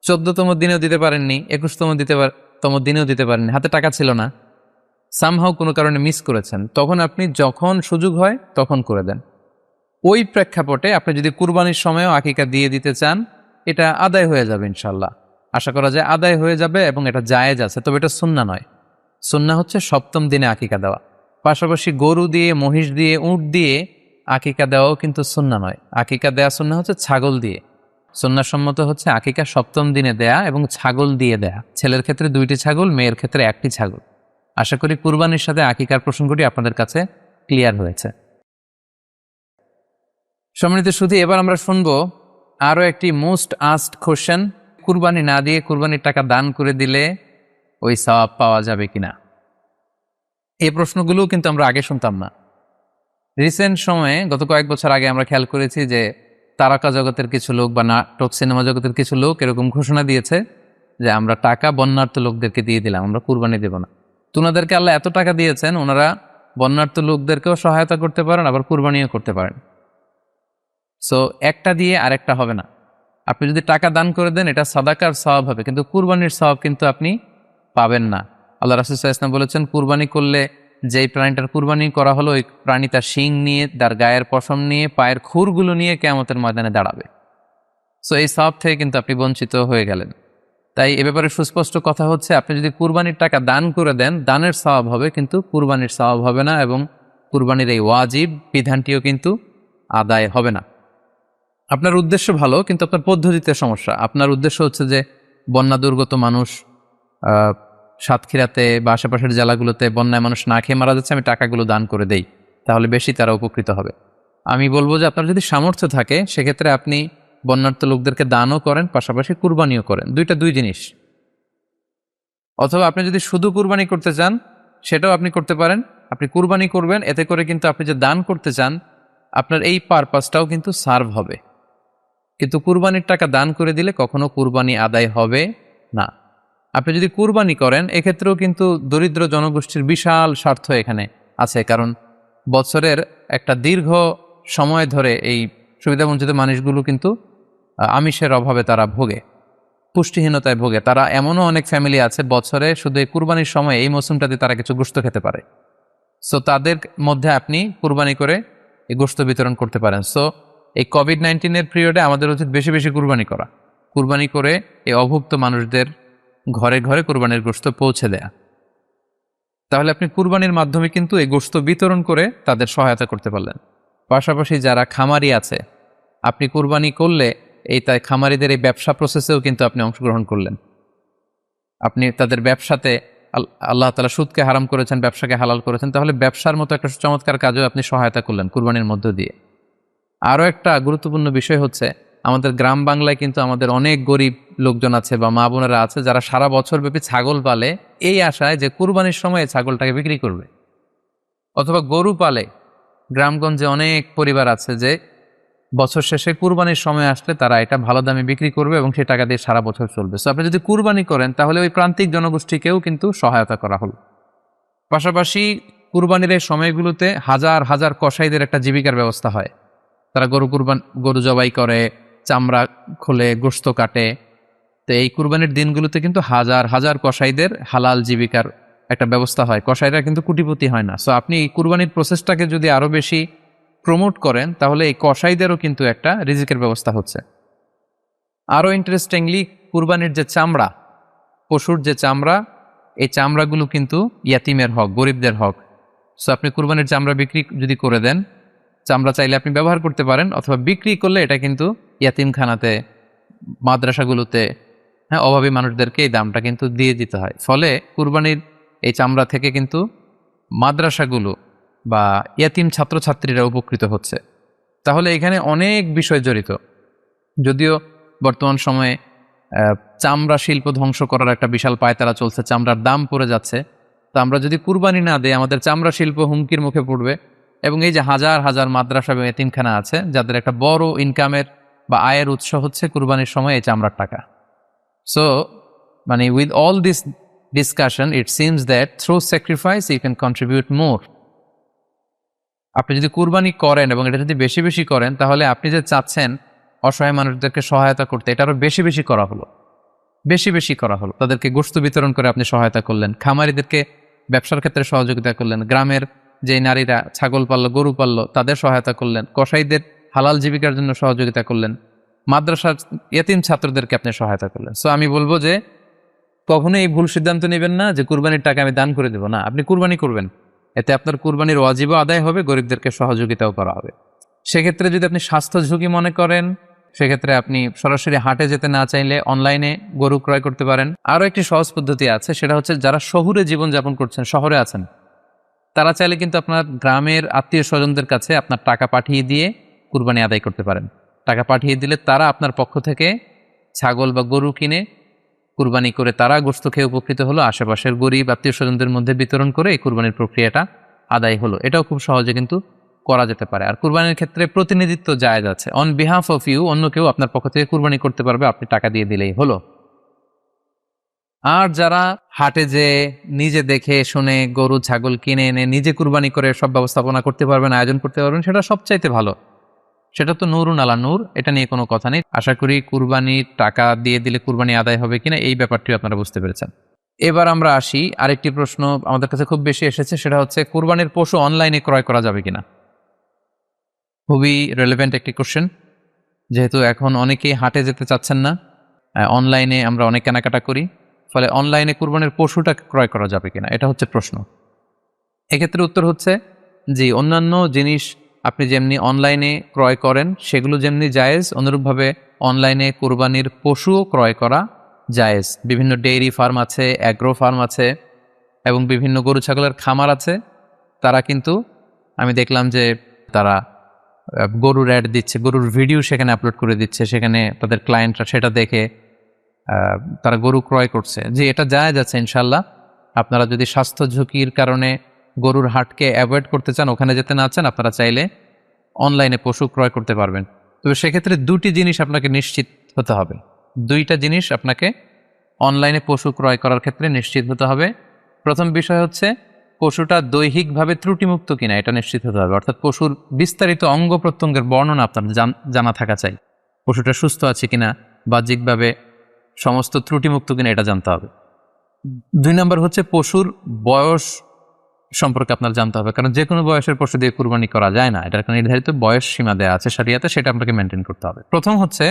14তম দিনেও দিতে পারেননি, 21তম দিনেও দিতে পারেননি, হাতে টাকা ছিল না, সামহাও কোনো কারণে মিস করেছেন, তখন আপনি যখন সুযোগ হয় তখন করে দেন। ওই প্রেক্ষাপটে আপনি যদি কুরবানির সময়ও আকিকা দিয়ে দিতে চান, এটা আদায় হয়ে যাবে ইনশাল্লাহ। আশা করা যায় আদায় হয়ে যাবে, এবং এটা জায়েজ আছে। তবে এটা সুন্নাহ নয়। সুন্নাহ হচ্ছে 7ম দিনে আকিকা দেওয়া। পাশাপাশি গরু দিয়ে, মহিষ দিয়ে, উট দিয়ে আকিকা দেওয়াও কিন্তু সুন্নাহ নয়। আকিকা দেওয়া সুন্নাহ হচ্ছে ছাগল দিয়ে। সুন্নাহসম্মত হচ্ছে আকিকা 7ম দিনে দেয়া এবং ছাগল দিয়ে দেয়া। ছেলের ক্ষেত্রে 2টি ছাগল, মেয়ের ক্ষেত্রে 1টি ছাগল। আশা করি কুরবানির সাথে আকিকার প্রসঙ্গটি আপনাদের কাছে ক্লিয়ার হয়েছে। সম্মানিত সুধী, এবার আমরা শুনবো আরও একটি মোস্ট আস্কড কোশ্চেন, কুরবানি না দিয়ে কুরবানির টাকা দান করে দিলে ওই সওয়াব পাওয়া যাবে কিনা। এই প্রশ্নগুলোও কিন্তু আমরা আগে শুনতাম না। রিসেন্ট সময়ে গত কয়েক বছর আগে আমরা খেয়াল করেছি যে তারকা জগতের কিছু লোক বা নাটক সিনেমা জগতের কিছু লোক এরকম ঘোষণা দিয়েছে যে আমরা টাকা বন্যার্থ লোকদেরকে দিয়ে দিলাম, আমরা কুরবানি দেব না। তো ওনাদেরকে আল্লাহ এত টাকা দিয়েছেন, ওনারা বন্যার্থ লোকদেরকেও সহায়তা করতে পারেন, আবার কুরবানিও করতে পারেন। সো একটা দিয়ে আরেকটা হবে না। আপনি যদি টাকা দান করে দেন এটা সাদাকার সওয়াব হবে, কিন্তু কুরবানির সওয়াব কিন্তু আপনি পাবেন না। আল্লাহ রাসূল সাল্লাল্লাহু আলাইহি ওয়াসাল্লাম বলেছেন, কুরবানি করলে যেই প্রাণীটার কুরবানি করা হলো ওই প্রাণী তার শিং নিয়ে, তার গায়ের পশম নিয়ে, পায়ের খুরগুলো নিয়ে কিয়ামতের ময়দানে দাঁড়াবে। সো এই সওয়াব থেকে কিন্তু আপনি বঞ্চিত হয়ে গেলেন। তাই এ ব্যাপারে সুস্পষ্ট কথা হচ্ছে, আপনি যদি কুরবানির টাকা দান করে দেন, দানের সওয়াব হবে কিন্তু কুরবানির সওয়াব হবে না, এবং কুরবানির এই ওয়াজিব বিধানটিও কিন্তু আদায় হবে না। আপনার উদ্দেশ্য ভালো, কিন্তু আপনার পদ্ধতিতে সমস্যা। আপনার উদ্দেশ্য হচ্ছে যে বন্যা দুর্গত মানুষ, সাতক্ষীরাতে বা আশেপাশের জেলাগুলোতে বন্যায় মানুষ না খেয়ে মারা যাচ্ছে, আমি টাকাগুলো দান করে দেই, তাহলে বেশি তারা উপকৃত হবে। আমি বলবো যে আপনার যদি সামর্থ্য থাকে সেক্ষেত্রে আপনি বন্যার্থ লোকদেরকে দানও করেন, পাশাপাশি কুরবানিও করেন, দুই জিনিস। অথবা আপনি যদি শুধু কুরবানি করতে চান সেটাও আপনি করতে পারেন। আপনি কুরবানি করবেন, এতে করে কিন্তু আপনি যে দান করতে চান আপনার এই পারপাসটাও কিন্তু সার্ভ হবে। কিন্তু কুরবানির টাকা দান করে দিলে কখনো কুরবানি আদায় হবে না। আপনি যদি কুরবানি করেন এক্ষেত্রেও কিন্তু দরিদ্র জনগোষ্ঠীর বিশাল স্বার্থ এখানে আছে, কারণ বছরের একটা দীর্ঘ সময় ধরে এই সুবিধাবঞ্চিত মানুষগুলো কিন্তু আমিষের অভাবে তারা ভোগে, পুষ্টিহীনতায় ভোগে। তারা এমনও অনেক ফ্যামিলি আছে বছরে শুধু এই কুরবানির সময় এই মৌসুমটাতে তারা কিছু গোশত খেতে পারে। সো তাদের মধ্যে আপনি কুরবানি করে এই গোশত বিতরণ করতে পারেন। সো এই কোভিড-19 পিরিয়ডে আমাদের উচিত বেশি বেশি কুরবানি করা, কুরবানি করে এই অভুক্ত মানুষদের ঘরে ঘরে কুরবানির গোশত পৌঁছে দেয়া। তাহলে আপনি কুরবানির মাধ্যমে কিন্তু এই গোশত বিতরণ করে তাদের সহায়তা করতে পারলেন। পাশাপাশি যারা খামারি আছে, আপনি কুরবানি করলে এই তাই খামারিদের এই ব্যবসা প্রসেসেও কিন্তু আপনি অংশগ্রহণ করলেন। আপনি তাদের ব্যবসাতে, আল্লাহ তাআলা সুদকে হারাম করেছেন, ব্যবসাকে হালাল করেছেন, তাহলে ব্যবসার মতো একটা চমৎকার কাজেও আপনি সহায়তা করলেন কুরবানির মধ্য দিয়ে। আরও একটা গুরুত্বপূর্ণ বিষয় হচ্ছে, আমাদের গ্রাম বাংলায় কিন্তু আমাদের অনেক গরিব লোকজন আছে বা মা বোনেরা আছে যারা সারা বছর ব্যাপী ছাগল পালে এই আশায় যে কুরবানির সময় ছাগলটাকে বিক্রি করবে, অথবা গরু পালে। গ্রামগঞ্জে অনেক পরিবার আছে যে বছর শেষে কুরবানির সময় আসলে তারা এটা ভালো দামে বিক্রি করবে এবং সেই টাকা দিয়ে সারা বছর চলবে। সো আপনি যদি কুরবানি করেন তাহলে ওই প্রান্তিক জনগোষ্ঠীকেও কিন্তু সহায়তা করা হলো। পাশাপাশি কুরবানির এই সময়গুলোতে হাজার হাজার কসাইদের একটা জীবিকার ব্যবস্থা হয়। তারা গরু জবাই করে, চামড়া খোলে, গোশত কাটে। তো এই কুরবানির দিনগুলোতে কিন্তু হাজার হাজার কসাইদের হালাল জীবিকার একটা ব্যবস্থা হয়। কসাইরা কিন্তু কোটিপতি হয় না। সো আপনি এই কুরবানির প্রসেসটাকে যদি আরও বেশি প্রমোট করেন তাহলে এই কসাইদেরও কিন্তু একটা রিজিকের ব্যবস্থা হচ্ছে। আরও ইন্টারেস্টিংলি, কুরবানির যে চামড়া, পশুর যে চামড়া, এই চামড়াগুলো কিন্তু ইয়াতিমের হক, গরিবদের হক। সো আপনি কুরবানির চামড়া বিক্রি যদি করে দেন, চামড়া চাইলে আপনি ব্যবহার করতে পারেন, অথবা বিক্রি করলে এটা কিন্তু ইয়াতিমখানাতে, মাদ্রাসাগুলোতে, অভাবী মানুষদেরকে এই দামটা কিন্তু দিয়ে দিতে হয়। ফলে কুরবানির এই চামড়া থেকে কিন্তু মাদ্রাসাগুলো বা ইয়াতিম ছাত্রছাত্রীরা উপকৃত হচ্ছে। তাহলে এখানে অনেক বিষয় জড়িত। যদিও বর্তমান সময়ে চামড়া শিল্প ধ্বংস করার একটা বিশাল পায়তারা চলছে, চামড়ার দাম পড়ে যাচ্ছে। তো আমরা যদি কুরবানি না দিই আমাদের চামড়া শিল্প হুমকির মুখে পড়বে। এবং এই যে হাজার হাজার মাদ্রাসা এবং এতিমখানা আছে যাদের একটা বড় ইনকামের বা আয়ের উৎস হচ্ছে কুরবানির সময় এই চামড়ার টাকা। সো মানে with all this discussion it seems that through sacrifice you can contribute more. আপনি যদি কুরবানি করেন এবং এটা যদি বেশি বেশি করেন তাহলে আপনি যে চাচ্ছেন অসহায় মানুষদেরকে সহায়তা করতে, এটা আরও বেশি বেশি করা হলো, বেশি বেশি করা হলো। তাদেরকে গোশত বিতরণ করে আপনি সহায়তা করলেন, খামারিদেরকে ব্যবসার ক্ষেত্রে সহযোগিতা করলেন, গ্রামের যে নারীরা ছাগল পাললো, গরু পাললো তাদের সহায়তা করলেন, কসাইদের হালাল জীবিকার জন্য সহযোগিতা করলেন, মাদ্রাসার ইয়াতিম ছাত্রদেরকে আপনি সহায়তা করলেন। সো আমি বলবো যে কখনো এই ভুল সিদ্ধান্ত নেবেন না যে কুরবানির টাকা আমি দান করে দেবো না। আপনি কুরবানি করবেন, এতে আপনার কুরবানির ওয়াজিবও আদায় হবে, গরিবদেরকে সহযোগিতাও করা হবে। সেক্ষেত্রে যদি আপনি স্বাস্থ্য ঝুঁকি মনে করেন, সেক্ষেত্রে আপনি সরাসরি হাটে যেতে না চাইলে অনলাইনে গরু ক্রয় করতে পারেন। আরও একটি সহজ পদ্ধতি আছে, সেটা হচ্ছে যারা শহুরে জীবনযাপন করছেন, শহরে আছেন, তারা চাইলে কিন্তু আপনার গ্রামের আত্মীয় স্বজনদের কাছে আপনার টাকা পাঠিয়ে দিয়ে কুরবানি আদায় করতে পারেন। টাকা পাঠিয়ে দিলে তারা আপনার পক্ষ থেকে ছাগল বা গরু কিনে কুরবানি করে তারা গোশত খেয়ে উপকৃত হলো, আশেপাশের গরিব আত্মীয় স্বজনদের মধ্যে বিতরণ করে এই কুরবানির প্রক্রিয়াটা আদায় হলো। এটাও খুব সহজে কিন্তু করা যেতে পারে। আর কুরবানির ক্ষেত্রে প্রতিনিধিত্ব জায়েজ আছে। অন বিহাফ অফ ইউ, অন্য কেউ আপনার পক্ষ থেকে কুরবানি করতে পারবে, আপনি টাকা দিয়ে দিলেই হলো। আর যারা হাটে যে নিজে দেখে শুনে গরু ছাগল কিনে এনে নিজে কুরবানি করে সব ব্যবস্থাপনা করতে পারবেন, আয়োজন করতে পারবেন, সেটা সবচাইতে ভালো। সেটা তো নূরুন আলা নূর, এটা নিয়ে কোনো কথা নেই। আশা করি কুরবানির টাকা দিয়ে দিলে কুরবানি আদায় হবে কিনা এই ব্যাপারটিও আপনারা বুঝতে পেরেছেন। এবার আমরা আসি, আরেকটি প্রশ্ন আমাদের কাছে খুব বেশি এসেছে, সেটা হচ্ছে কুরবানির পশু অনলাইনে ক্রয় করা যাবে কিনা। খুবই রেলেভেন্ট একটি কোশ্চেন, যেহেতু এখন অনেকেই হাটে যেতে চাচ্ছেন না, অনলাইনে আমরা অনেক কেনাকাটা করি, ফলে অনলাইনে কুরবানির পশুটা ক্রয় করা যাবে কিনা এটা হচ্ছে প্রশ্ন। এক্ষেত্রে উত্তর হচ্ছে জি, অন্যান্য জিনিস আপনি যেমনি অনলাইনে ক্রয় করেন সেগুলো যেমনি জায়েজ, অনুরূপভাবে অনলাইনে কুরবানির পশুও ক্রয় করা জায়েজ। বিভিন্ন ডেইরি ফার্ম আছে, অ্যাগ্রো ফার্ম আছে এবং বিভিন্ন গরু ছাগলের খামার আছে। তারা কিন্তু আমি দেখলাম যে তারা গরুর অ্যাড দিচ্ছে, গরুর ভিডিও সেখানে আপলোড করে দিচ্ছে, সেখানে তাদের ক্লায়েন্টরা সেটা দেখে তারা গরু ক্রয় করছে। যে এটা জায়েজ আছে ইনশাল্লাহ। আপনারা যদি স্বাস্থ্য ঝুঁকির কারণে গরুর হাটকে অ্যাভয়েড করতে চান, ওখানে যেতে না চান, আপনারা চাইলে অনলাইনে পশু ক্রয় করতে পারবেন। তবে সেক্ষেত্রে দুটি জিনিস আপনাকে নিশ্চিত হতে হবে, দুইটা জিনিস আপনাকে অনলাইনে পশু ক্রয় করার ক্ষেত্রে নিশ্চিত হতে হবে। প্রথম বিষয় হচ্ছে পশুটা দৈহিকভাবে ত্রুটিমুক্ত কিনা, এটা নিশ্চিত হতে হবে। অর্থাৎ পশুর বিস্তারিত অঙ্গ প্রত্যঙ্গের বর্ণনা আপনার জানা থাকা চাই। পশুটা সুস্থ আছে কিনা, বাহ্যিকভাবে সমস্ত ত্রুটিমুক্ত কিনা এটা জানতে হবে। 2 নম্বর হচ্ছে পশুর বয়স সম্পর্কে আপনার জানতে হবে, কারণ যে কোনো বয়সের পশু দিয়ে কুরবানি করা যায় না, এটার একটা নির্ধারিত বয়স সীমা দেওয়া আছে শরিয়াতে, সেটা আপনাকে মেনটেন করতে হবে। প্রথম হচ্ছে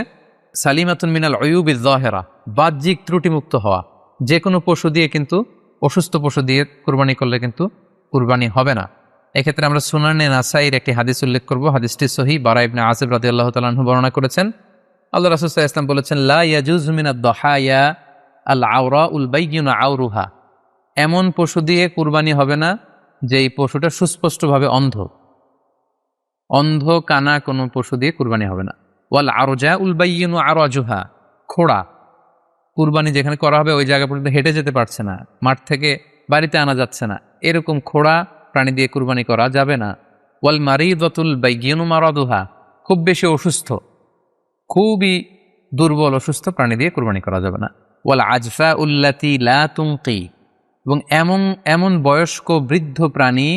সালিমাতুন মিনাল উয়ুবিজ যাহিরা, বাহ্যিক ত্রুটিমুক্ত হওয়া। যে কোনো পশু দিয়ে কিন্তু, অসুস্থ পশু দিয়ে কুরবানি করলে কিন্তু কুরবানি হবে না। এক্ষেত্রে আমরা সুনানে নাসাইর একটি হাদিস উল্লেখ করব। হাদিসটি সহিহ, বারা ইবনে আসিব রাদিয়াল্লাহু তাআলা আনহু বর্ণনা করেছেন। আল্লাহ রাসূল সাল্লাল্লাহু আলাইহি ওয়াসাল্লাম বলেছেন, লা ইয়াজুজু মিনাদ দাহায়া আল আওরাউল বাইয়িনু আওরুহা, এমন পশু দিয়ে কুরবানি হবে না যেই পশুটা সুস্পষ্টভাবে অন্ধ। অন্ধ কানা কোনো পশু দিয়ে কুরবানি হবে না। ওয়াল আরজাউল বাইয়িনু আরাজুহা, খোড়া, কুরবানি যেখানে করা হবে ওই জায়গা পর্যন্ত হেঁটে যেতে পারছে না, মাঠ থেকে বাড়িতে আনা যাচ্ছে না, এরকম খোড়া প্রাণী দিয়ে কুরবানি করা যাবে না। ওয়াল মারিদাতুল বাইয়িনু মারাদুহা, খুব বেশি অসুস্থ, খুবই দুর্বল অসুস্থ প্রাণী দিয়ে কুরবানি করা যাবে না। ওয়াল আজফা উল্লাতি লা তুনকি, এবং এমন এমন বয়স্ক বৃদ্ধ প্রাণী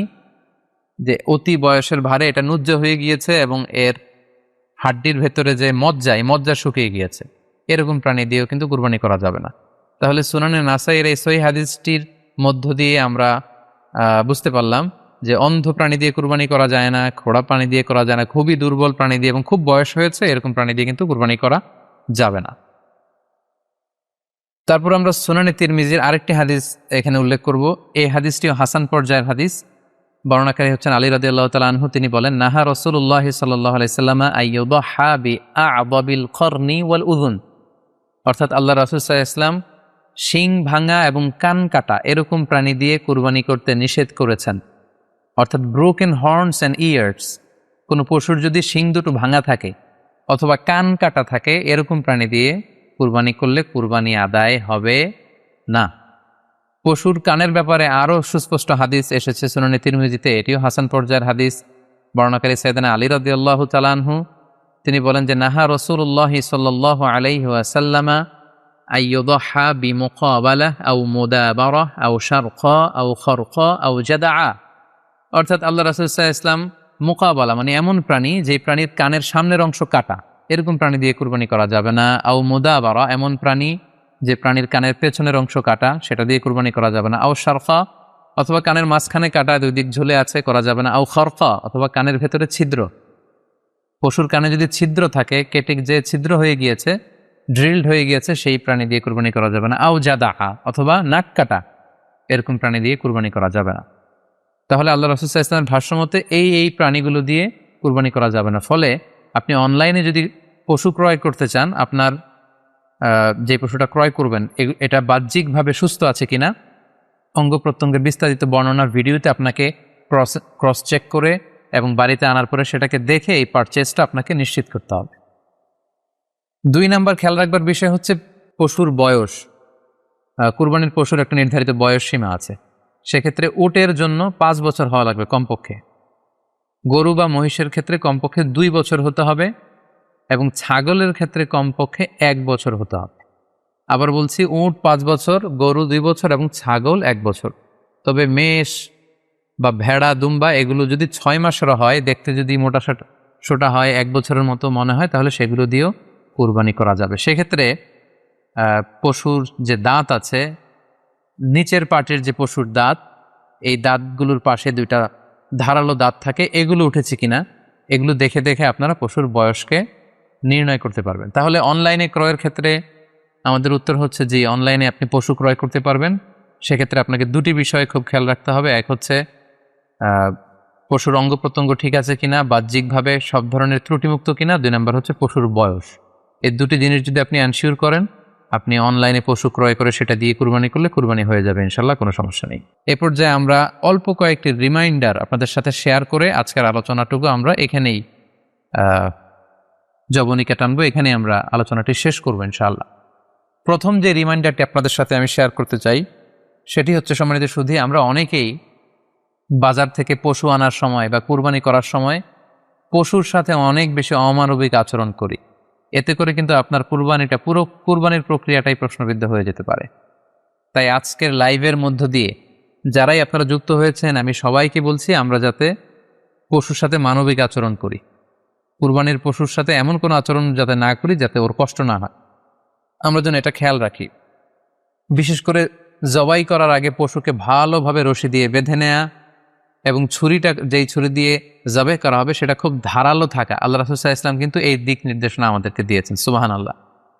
যে অতি বয়সের ভারে এটা নুজ্জ হয়ে গিয়েছে এবং এর হাড্ডির ভেতরে যে মজ্জা শুকিয়ে গিয়েছে, এরকম প্রাণী দিয়েও কিন্তু কুরবানি করা যাবে না। তাহলে সুনানে নাসাইয়ের এই সহিহ হাদিসটির মধ্য দিয়ে আমরা বুঝতে পারলাম যে অন্ধ প্রাণী দিয়ে কুরবানি করা যায় না, খোড়া প্রাণী দিয়ে করা যায় না, খুবই দুর্বল প্রাণী দিয়ে এবং খুব বয়স হয়েছে এরকম প্রাণী দিয়ে কিন্তু কুরবানি করা যাবে না। তারপর আমরা সুনানে তিরমিজির আরেকটি হাদিস এখানে উল্লেখ করব। এই হাদিসটিও হাসান পর্যায়ের হাদিস। বর্ণনাকারী হচ্ছেন আলী রাদিয়াল্লাহু তাআলা আনহু। তিনি বলেন, নাহা রাসূলুল্লাহ সাল্লাল্লাহু আলাইহি সাল্লাম আইয়ুদহা বিআ'দাবিল করনি ওয়াল উযুন, অর্থাৎ আল্লাহ রাসূল সাল্লাল্লাহু আলাইহি ওয়াসাল্লাম শিং ভাঙা এবং কান কাটা এরকম প্রাণী দিয়ে কুরবানি করতে নিষেধ করেছেন। অর্থাৎ ব্রোকেন হর্নস অ্যান্ড ইয়ার্স, কোনো পশুর যদি শিং দুটো ভাঙা থাকে অথবা কান কাটা থাকে, এরকম প্রাণী দিয়ে কুরবানি করলে কুরবানি আদায় হবে না। পশুর কানের ব্যাপারে আরও সুস্পষ্ট হাদিস এসেছে সুনানে তিরমিজিতে, এটিও হাসান পর্যায়ের হাদিস। বর্ণনাকারী সাইয়েদনা আলী রাদিয়াল্লাহু তাআলা আনহু, তিনি বলেন যে নাহা রাসূলুল্লাহ সাল্লাল্লাহু আলাইহি ওয়াসাল্লাম আইয়ুদহা বিমুকাবালাহ আও মুদাবারাহ আও শারকা আও খরকা আও জাদআ, অর্থাৎ আল্লাহ রাসূল সাল্লাল্লাহু আলাইহি ওয়াসাল্লাম মুকাবালা মানে এমন প্রাণী যে প্রাণীর কানের সামনের অংশ কাটা, এরকম প্রাণী দিয়ে কুরবানি করা যাবে না। আও মুদাবারা, এমন প্রাণী যে প্রাণীর কানের পেছনের অংশ কাটা, সেটা দিয়ে কুরবানি করা যাবে না। আও শারকা, অথবা কানের মাঝখানে কাটা, দুই দিক ঝুলে আছে, করা যাবে না। আও খরকা, অথবা কানের ভেতরে ছিদ্র, পশুর কানে যদি ছিদ্র থাকে, কেটে যে ছিদ্র হয়ে গিয়েছে, ড্রিলড হয়ে গিয়েছে, সেই প্রাণী দিয়ে কুরবানি করা যাবে না। আও জাদাহা, অথবা নাক কাটা, এরকম প্রাণী দিয়ে কুরবানি করা যাবে না। তাহলে আল্লাহ রাসূল সাল্লাল্লাহু আলাইহি ওয়াসাল্লামের ভাষ্য মতে এই প্রাণীগুলো দিয়ে কুরবানি করা যাবে না। ফলে আপনি অনলাইনে যদি পশু ক্রয় করতে চান, আপনার যে পশুটা ক্রয় করবেন এটা বাহ্যিকভাবে সুস্থ আছে কিনা, অঙ্গ প্রত্যঙ্গের বিস্তারিত বর্ণনার ভিডিওতে আপনাকে ক্রস চেক করে এবং বাড়িতে আনার পরে সেটাকে দেখে এই পারচেজটা আপনাকে নিশ্চিত করতে হবে। 2 নাম্বার খেয়াল রাখবার বিষয় হচ্ছে পশুর বয়স। কুরবানির পশুর একটা নির্ধারিত বয়স সীমা আছে। সেক্ষেত্রে উটের জন্য 5 বছর হওয়া লাগবে কমপক্ষে, গরু বা মহিষের ক্ষেত্রে কমপক্ষে 2 বছর হতে হবে এবং ছাগলের ক্ষেত্রে কমপক্ষে 1 বছর হতে হবে। আবার বলছি, উট 5 বছর, গরু 2 বছর এবং ছাগল 1 বছর। তবে মেষ বা ভেড়া, দুম্বা এগুলো যদি 6 মাসের হয়, দেখতে যদি মোটা সোটা হয়, 1 বছরের মতো মনে হয়, তাহলে সেগুলো দিয়েও কুরবানি করা যাবে। সেক্ষেত্রে পশুর যে দাঁত আছে, নিচের পাটের যে পশুর দাঁত, এই দাঁতগুলোর পাশে 2টা ধারালো দাঁত থাকে, এগুলো উঠেছে কিনা এগুলো দেখে দেখে আপনারা পশুর বয়সকে নির্ণয় করতে পারবেন। তাহলে অনলাইনে ক্রয়ের ক্ষেত্রে আমাদের উত্তর হচ্ছে যে অনলাইনে আপনি পশু ক্রয় করতে পারবেন। সেক্ষেত্রে আপনাকে 2টি বিষয়ে খুব খেয়াল রাখতে হবে। এক হচ্ছে পশুর অঙ্গ প্রত্যঙ্গ ঠিক আছে কিনা, বাহ্যিকভাবে সব ধরনের ত্রুটিমুক্ত কিনা। 2 নাম্বার হচ্ছে পশুর বয়স। এই 2টি জিনিস যদি আপনি এনশিওর করেন, আপনি অনলাইনে পশু ক্রয় করে সেটা দিয়ে কুরবানি করলে কুরবানি হয়ে যাবে ইনশাল্লাহ, কোনো সমস্যা নেই। এ পর্যায়ে আমরা অল্প কয়েকটি রিমাইন্ডার আপনাদের সাথে শেয়ার করে আজকের আলোচনাটুকু আমরা এখানেই জবনিকা টানবো, এখানে আমরা আলোচনাটি শেষ করবো ইনশাআল্লাহ। প্রথম যে রিমাইন্ডারটি আপনাদের সাথে আমি শেয়ার করতে চাই সেটি হচ্ছে, সম্মানিত সুধী, আমরা অনেকেই বাজার থেকে পশু আনার সময় বা কুরবানি করার সময় পশুর সাথে অনেক বেশি অমানবিক আচরণ করি। এতে করে কিন্তু আপনার কুরবানিটা, পুরো কুরবানির প্রক্রিয়াটাই প্রশ্নবিদ্ধ হয়ে যেতে পারে। তাই আজকের লাইভের মধ্য দিয়ে যারাই আপনারা যুক্ত হয়েছেন, আমি সবাইকে বলছি আমরা যাতে পশুর সাথে মানবিক আচরণ করি, কুরবানির পশুর সাথে এমন কোনো আচরণ যাতে না করি যাতে ওর কষ্ট না হয়, আমরা যেন এটা খেয়াল রাখি। বিশেষ করে জবাই করার আগে পশুকে ভালোভাবে রশি দিয়ে বেঁধে নেয়া এবং ছুরিটা, যেই ছুরি দিয়ে জবাই করা হবে সেটা খুব ধারালো থাকা। আল্লাহ রাসূল সাল্লাল্লাহু আলাইহি ওয়াসাল্লাম কিন্তু এই দিক নির্দেশনা আমাদেরকে দিয়েছেন। সুবহানাল্লাহ।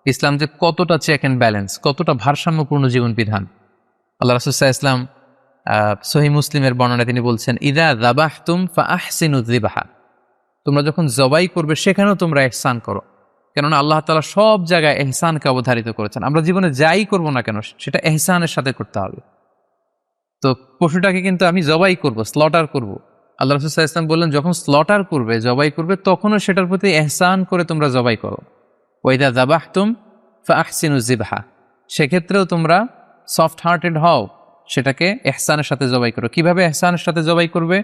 ইসলাম যে কতটা চেক অ্যান্ড ব্যালেন্স, কতটা ভারসাম্যপূর্ণ জীবন বিধান। আল্লাহ রাসূল সাল্লাল্লাহু আলাইহি ওয়াসাল্লাম সহিহ মুসলিমের বর্ণনায় তিনি বলছেন, ইযা যাবাহতুম ফাআহসিনু যিবহা, তোমরা যখন জবাই করবে সেখানেও তোমরা ইহসান করো। কেননা আল্লাহ তাআলা সব জায়গায় ইহসানকে অবধারিত করেছেন। আমরা জীবনে যাই করব না কেন সেটা ইহসানের সাথে করতে হবে। তো পশুটাকে কিন্তু আমি জবাই করব, স্লটার করব, আল্লাহ রাসূল সাল্লাল্লাহু আলাইহি ওয়াসাল্লাম বললেন যখন স্লটার করবে, জবাই করবে, তখনও সেটার প্রতি ইহসান করে তোমরা জবাই করো। ওয়া ইযা যাবাহতুম ফাআহসিনু যিবহা, সেক্ষেত্রেও তোমরা সফট হার্টেড হও, সেটাকে ইহসানের সাথে জবাই করো। কিভাবে ইহসানের সাথে জবাই করবে?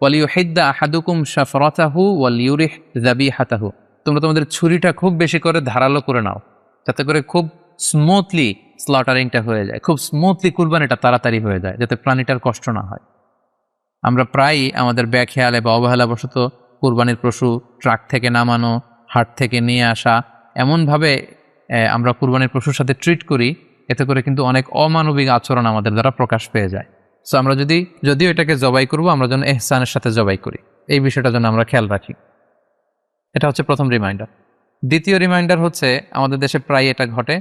ওয়ালিউহিদ্দা আহাদুকুম শাফরাতাহু ওয়ালিউরিহ যাবিহাতাহু, তোমরা তোমাদের ছুরিটা খুব বেশি করে ধারালো করে নাও, যাতে করে খুব স্মুথলি স্লটারিংটা হয়ে যায়, খুব স্মুথলি কুরবানিটা তাড়াতাড়ি হয়ে যায়, যাতে প্রাণীটার কষ্ট না হয়। আমরা প্রায়ই আমাদের ব্যাখেয়ালে বা অবহেলাবশত কুরবানির পশু ট্রাক থেকে নামানো, হাট থেকে নিয়ে আসা, এমনভাবে আমরা কুরবানির পশুর সাথে ট্রিট করি, এতে করে কিন্তু অনেক অমানবিক আচরণ আমাদের দ্বারা প্রকাশ পেয়ে যায়। সো আমরা যদিও এটাকে জবাই করব, আমরা যেন ইহসানের সাথে জবাই করি, এই বিষয়টা যেন আমরা খেয়াল রাখি। এটা হচ্ছে প্রথম রিমাইন্ডার। দ্বিতীয় রিমাইন্ডার হচ্ছে, আমাদের দেশে প্রায় এটা ঘটে,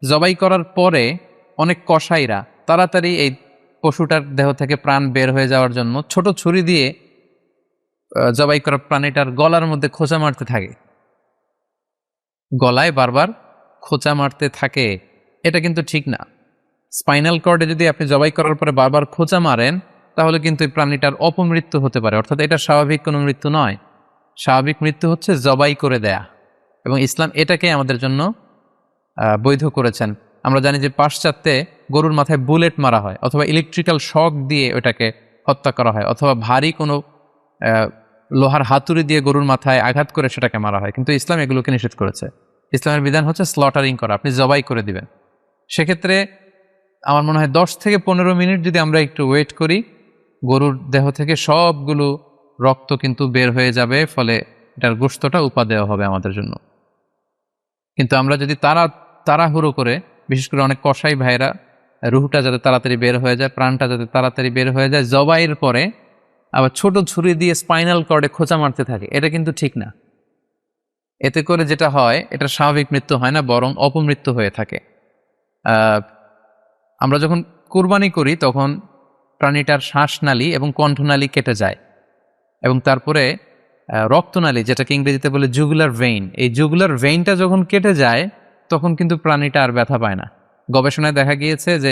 জবাই করার পরে অনেক কসাইরা তাড়াতাড়ি এই পশুটার দেহ থেকে প্রাণ বের হয়ে যাওয়ার জন্য ছোট ছুরি দিয়ে জবাই করা প্রাণীটার গলার মধ্যে খোঁচা মারতে থাকে, গলায় বারবার খোঁচা মারতে থাকে। এটা কিন্তু ঠিক না। স্পাইনাল কর্ডে যদি আপনি জবাই করার পরে বারবার খোঁচা মারেন, তাহলে কিন্তু এই প্রাণীটার অপমৃত্যু হতে পারে, অর্থাৎ এটা স্বাভাবিক কোনো মৃত্যু নয়। স্বাভাবিক মৃত্যু হচ্ছে জবাই করে দেয়া, এবং ইসলাম এটাকে আমাদের জন্য বৈধ করেছেন। আমরা জানি যে পাশ্চাত্যে গরুর মাথায় বুলেট মারা হয়, অথবা ইলেকট্রিক্যাল শক দিয়ে ওটাকে হত্যা করা হয়, অথবা ভারী কোনো লোহার হাতুড়ি দিয়ে গরুর মাথায় আঘাত করে সেটাকে মারা হয়। কিন্তু ইসলাম এগুলোকে নিষেধ করেছে। ইসলামের বিধান হচ্ছে স্লটারিং করা, আপনি জবাই করে দিবেন। সেক্ষেত্রে আমার মনে হয় 10 থেকে 15 মিনিট যদি আমরা একটু ওয়েট করি, গরুর দেহ থেকে সবগুলো রক্ত কিন্তু বের হয়ে যাবে, ফলে এটার গোশতটা উপাদেয় হবে আমাদের জন্য। কিন্তু আমরা যদি তাড়াহুড়ো করে, বিশেষ করে অনেক কসাই ভাইরা রুহটা যাতে তাড়াতাড়ি বের হয়ে যায়, প্রাণটা যাতে তাড়াতাড়ি বের হয়ে যায়, জবাইয়ের পরে আবার ছোট ছুরি দিয়ে স্পাইনাল কর্ডে খোঁচা মারতে থাকে, এটা কিন্তু ঠিক না। এতে করে যেটা হয়, এটা স্বাভাবিক মৃত্যু হয় না, বরং অপমৃত্যু হয়ে থাকে। আমরা যখন কুরবানি করি তখন প্রাণীটার শ্বাসনালী এবং কণ্ঠনালী কেটে যায়, এবং তারপরে রক্তনালী, যেটাকে ইংরেজিতে বলে জুগুলার ভেইন, এই জুগুলার ভেইনটা যখন কেটে যায় তখন কিন্তু প্রাণীটা আর ব্যথা পায় না। গবেষণায় দেখা গিয়েছে যে